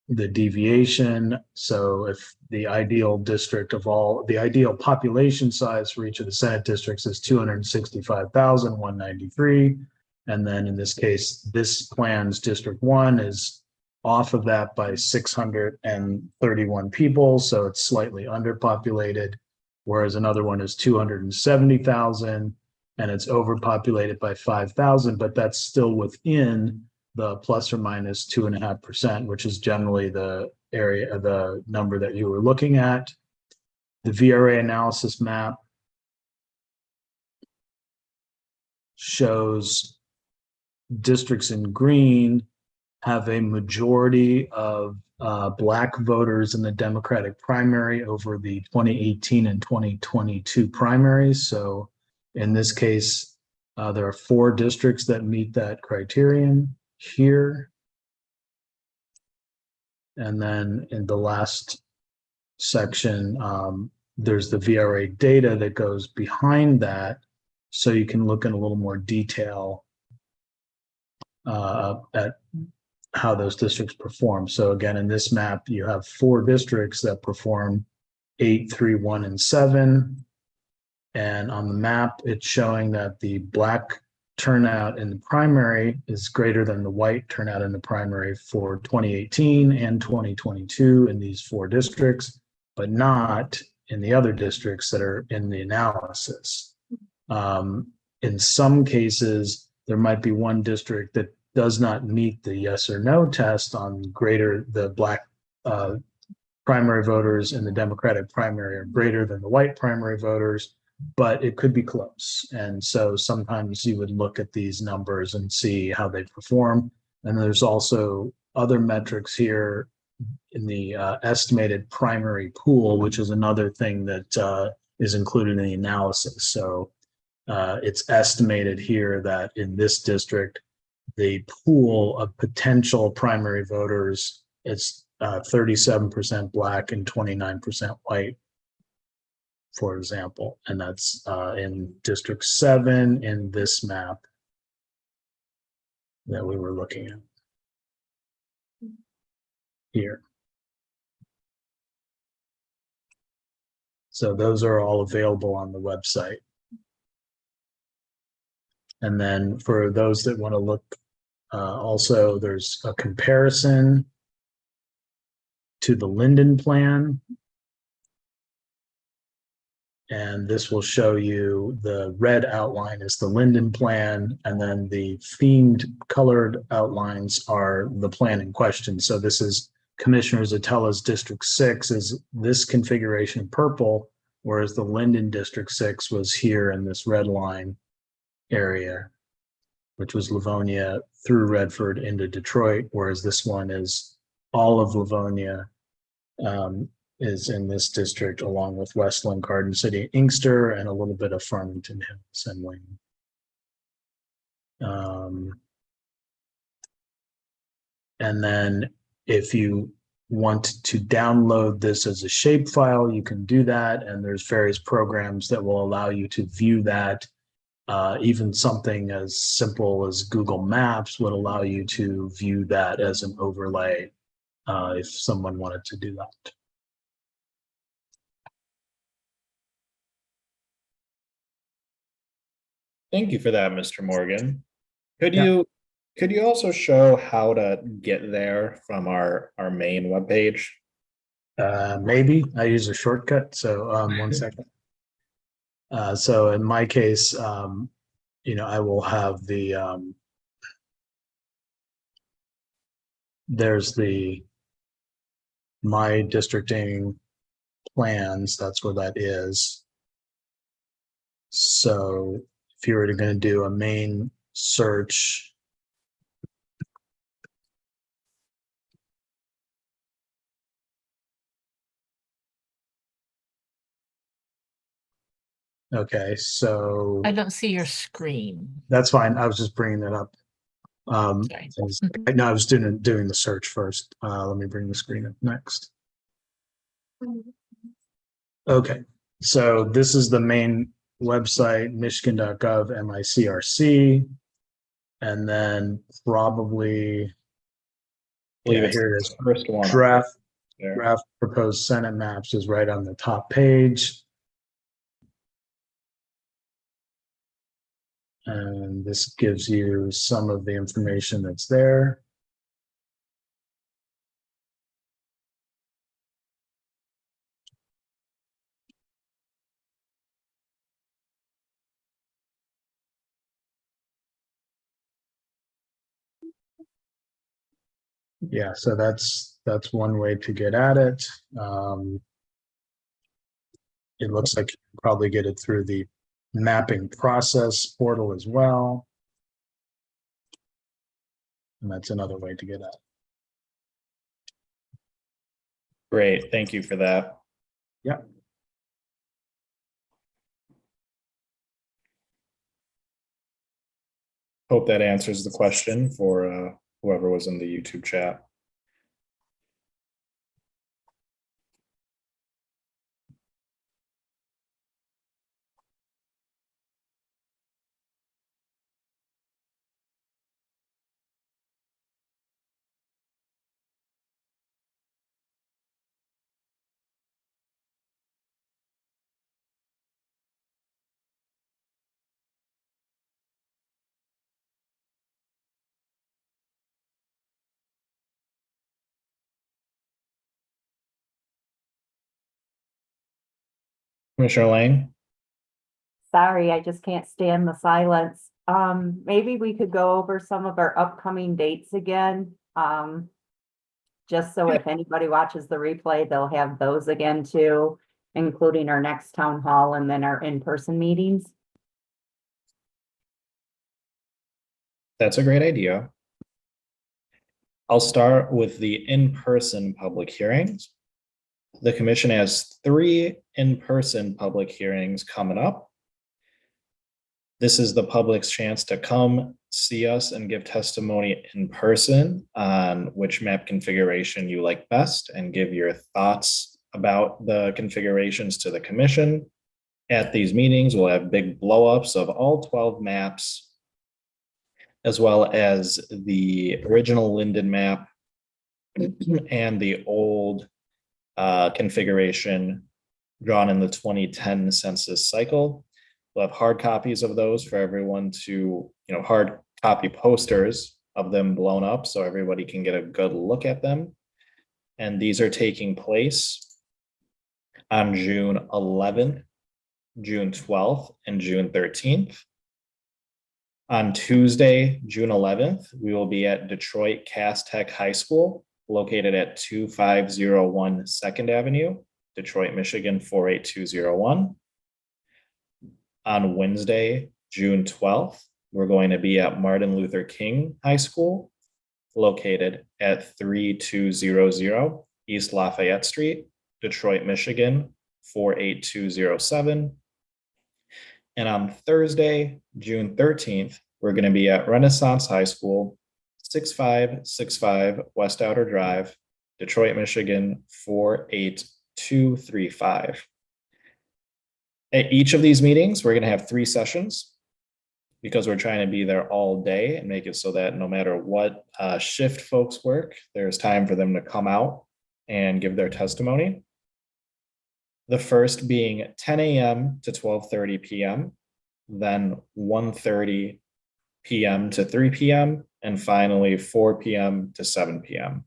the deviation. So if the ideal the ideal population size for each of the Senate districts is 265,193. And then in this case, this plan's District 1 is off of that by 631 people. So it's slightly underpopulated, whereas another one is 270,000 and it's overpopulated by 5,000, but that's still within the plus or minus 2.5%, which is generally the area of the number that you were looking at. The VRA analysis map shows districts in green have a majority of Black voters in the Democratic primary over the 2018 and 2022 primaries. So In this case, there are 4 districts that meet that criterion here. And then in the last section, there's the VRA data that goes behind that. So you can look in a little more detail at how those districts perform. So again, in this map, you have 4 districts that perform 8, 3, 1, and 7. And on the map, it's showing that the Black turnout in the primary is greater than the white turnout in the primary for 2018 and 2022 in these 4 districts, but not in the other districts that are in the analysis. In some cases, there might be one district that does not meet the yes or no test on the Black primary voters in the Democratic primary are greater than the white primary voters, but it could be close. And so sometimes you would look at these numbers and see how they perform. And there's also other metrics here in the estimated primary pool, which is another thing that is included in the analysis. So it's estimated here that in this district, the pool of potential primary voters is 37% Black and 29% white, for example. And that's in District 7 in this map that we were looking at here. So those are all available on the website. And then for those that want to look, also there's a comparison to the Linden plan. And this will show you the red outline is the Linden plan, and then the themed colored outlines are the plan in question. So this is Commissioner Zatella's District 6 is this configuration purple, whereas the Linden District 6 was here in this red line area, which was Livonia through Redford into Detroit, whereas this one is all of Livonia is in this district, along with Westland, Garden City, Inkster, and a little bit of Farmington Hills and Wayne. And then if you want to download this as a shapefile, you can do that. And there's various programs that will allow you to view that. Even something as simple as Google Maps would allow you to view that as an overlay if someone wanted to do that. Thank you for that, Mr. Morgan. Could you also show how to get there from our main webpage? Maybe I use a shortcut. So 1 second. So in my case, I will have the there's the my districting plans. That's where that is. So if you were going to do a main search, okay, so I don't see your screen. that's fine. I was just bringing that up. Sorry. No, I was doing the search first. Let me bring the screen up next. Okay, so this is the main website, michigan.gov MICRC, and then probably here it is. First one. Draft proposed Senate maps is right on the top page. And this gives you some of the information that's there. Yeah, so that's one way to get at it. It looks like you can probably get it through the mapping process portal as well. And that's another way to get at it. Great, thank you for that. Yeah. Hope that answers the question for whoever was in the YouTube chat. Commissioner Lang? Sorry, I just can't stand the silence. Maybe we could go over some of our upcoming dates again. Just so if anybody watches the replay, they'll have those again too, including our next town hall and then our in-person meetings. That's a great idea. I'll start with the in-person public hearings. The commission has 3 in-person public hearings coming up. This is the public's chance to come see us and give testimony in person on which map configuration you like best and give your thoughts about the configurations to the commission. At these meetings, we'll have big blow-ups of all 12 maps, as well as the original Linden map and the old configuration drawn in the 2010 census cycle. We'll have hard copies of those for everyone to, hard copy posters of them blown up so everybody can get a good look at them. And these are taking place on June 11th, June 12th, and June 13th. On Tuesday, June 11th, we will be at Detroit Cass Tech High School, located at 2501 2nd Avenue, Detroit, Michigan 48201. On Wednesday, June 12th, we're going to be at Martin Luther King High School, located at 3200 East Lafayette Street, Detroit, Michigan 48207. And on Thursday, June 13th, we're going to be at Renaissance High School, 6565 West Outer Drive, Detroit, Michigan 48235. At each of these meetings, we're going to have 3 sessions because we're trying to be there all day and make it so that no matter what shift folks work, there's time for them to come out and give their testimony. The first being 10 a.m. to 12:30 p.m., then 1:30 p.m. to 3 p.m., and finally 4 p.m. to 7 p.m.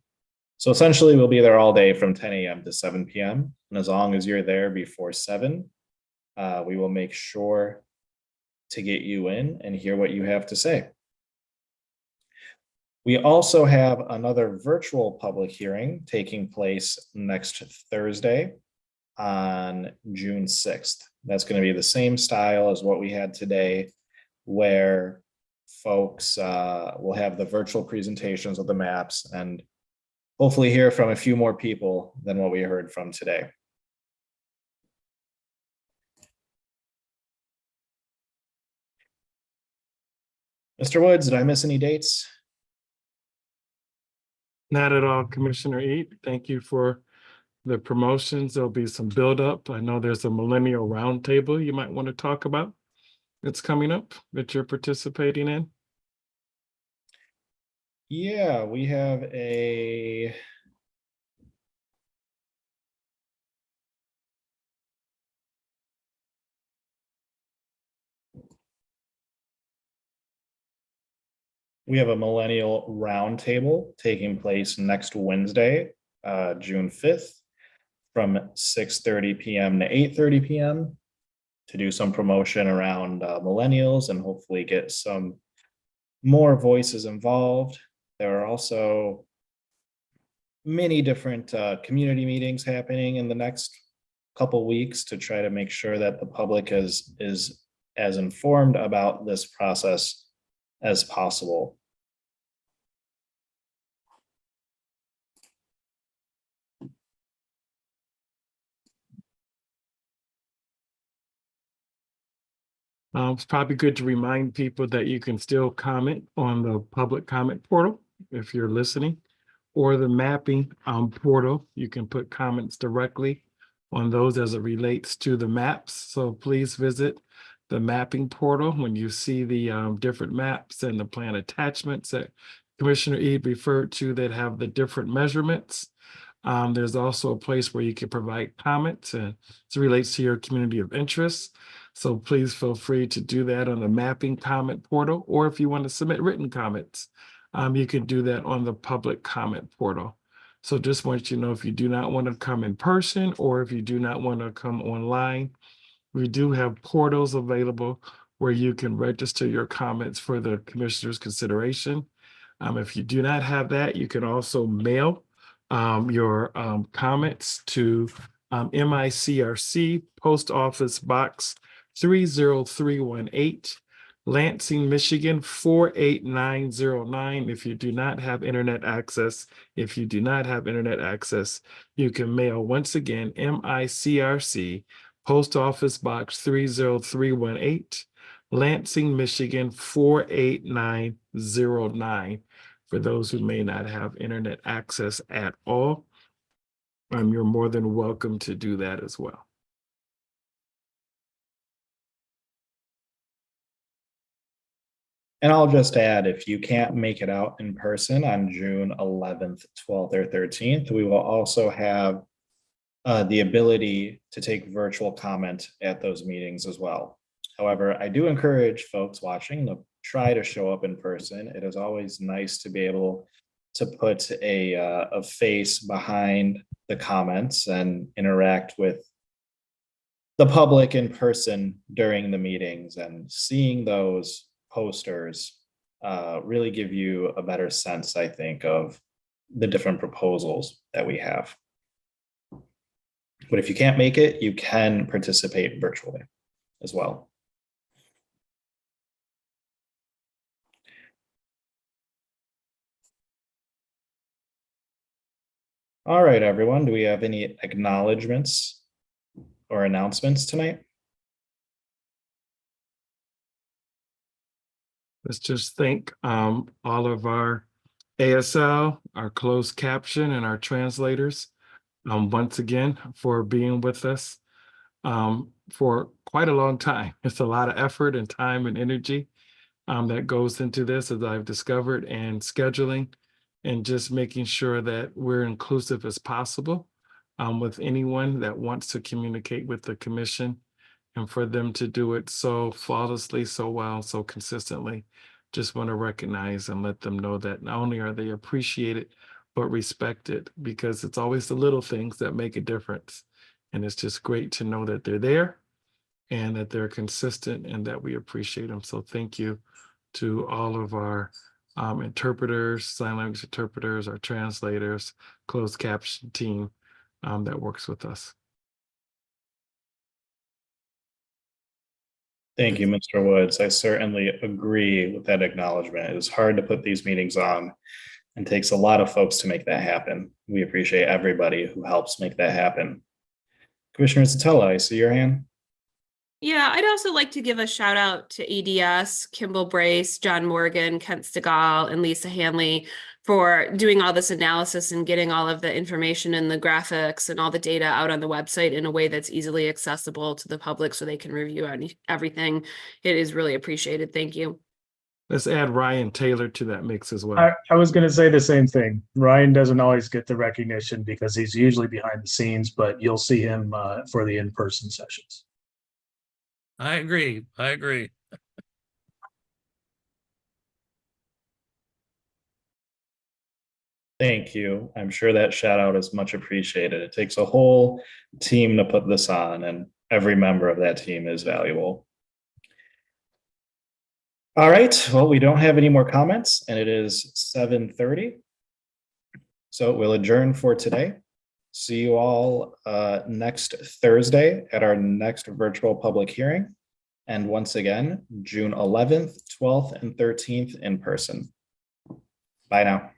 So essentially, we'll be there all day from 10 a.m. to 7 p.m. And as long as you're there before 7, we will make sure to get you in and hear what you have to say. We also have another virtual public hearing taking place next Thursday on June 6th. That's going to be the same style as what we had today, where folks will have the virtual presentations of the maps and hopefully hear from a few more people than what we heard from today. Mr. Woods, did I miss any dates? Not at all, Commissioner Eat. Thank you for the promotions. There'll be some buildup. I know there's a millennial roundtable you might want to talk about. It's coming up that you're participating in. Yeah, we have a millennial roundtable taking place next Wednesday, June 5th, from 6:30 p.m. to 8:30 p.m. to do some promotion around millennials and hopefully get some more voices involved. There are also many different community meetings happening in the next couple weeks to try to make sure that the public is as informed about this process as possible. It's probably good to remind people that you can still comment on the public comment portal if you're listening, or the mapping portal. You can put comments directly on those as it relates to the maps. So please visit the mapping portal when you see the different maps and the plan attachments that Commissioner Ede referred to that have the different measurements. There's also a place where you can provide comments and it relates to your community of interest. So please feel free to do that on the mapping comment portal, or if you want to submit written comments, you can do that on the public comment portal. So just want you to know, if you do not want to come in person or if you do not want to come online, we do have portals available where you can register your comments for the commissioner's consideration. If you do not have that, you can also mail your comments to MICRC Post Office Box 30318, Lansing, Michigan 48909. If you do not have internet access, you can mail once again MICRC Post Office Box 30318, Lansing, Michigan 48909. For those who may not have internet access at all, you're more than welcome to do that as well. And I'll just add, if you can't make it out in person on June 11th, 12th, or 13th, we will also have the ability to take virtual comment at those meetings as well. However, I do encourage folks watching to try to show up in person. It is always nice to be able to put a face behind the comments and interact with the public in person during the meetings, and seeing those posters really give you a better sense, I think, of the different proposals that we have. But if you can't make it, you can participate virtually as well. All right, everyone, do we have any acknowledgements or announcements tonight? Let's just thank all of our ASL, our closed caption, and our translators once again for being with us for quite a long time. It's a lot of effort and time and energy that goes into this, as I've discovered, and scheduling, and just making sure that we're inclusive as possible with anyone that wants to communicate with the commission, and for them to do it so flawlessly, so well, so consistently. Just want to recognize and let them know that not only are they appreciated, but respected, because it's always the little things that make a difference. And it's just great to know that they're there and that they're consistent and that we appreciate them. So thank you to all of our interpreters, sign language interpreters, our translators, closed caption team that works with us. Thank you, Mr. Woods. I certainly agree with that acknowledgement. It is hard to put these meetings on and takes a lot of folks to make that happen. We appreciate everybody who helps make that happen. Commissioner Satella, I see your hand. Yeah, I'd also like to give a shout out to EDS, Kimball Brace, John Morgan, Kent Stegall, and Lisa Hanley for doing all this analysis and getting all of the information and the graphics and all the data out on the website in a way that's easily accessible to the public so they can review everything. It is really appreciated. Thank you. Let's add Ryan Taylor to that mix as well. I was going to say the same thing. Ryan doesn't always get the recognition because he's usually behind the scenes, but you'll see him for the in-person sessions. I agree. Thank you. I'm sure that shout out is much appreciated. It takes a whole team to put this on, and every member of that team is valuable. All right, well, we don't have any more comments, and it is 7:30. So we'll adjourn for today. See you all next Thursday at our next virtual public hearing. And once again, June 11th, 12th, and 13th in person. Bye now.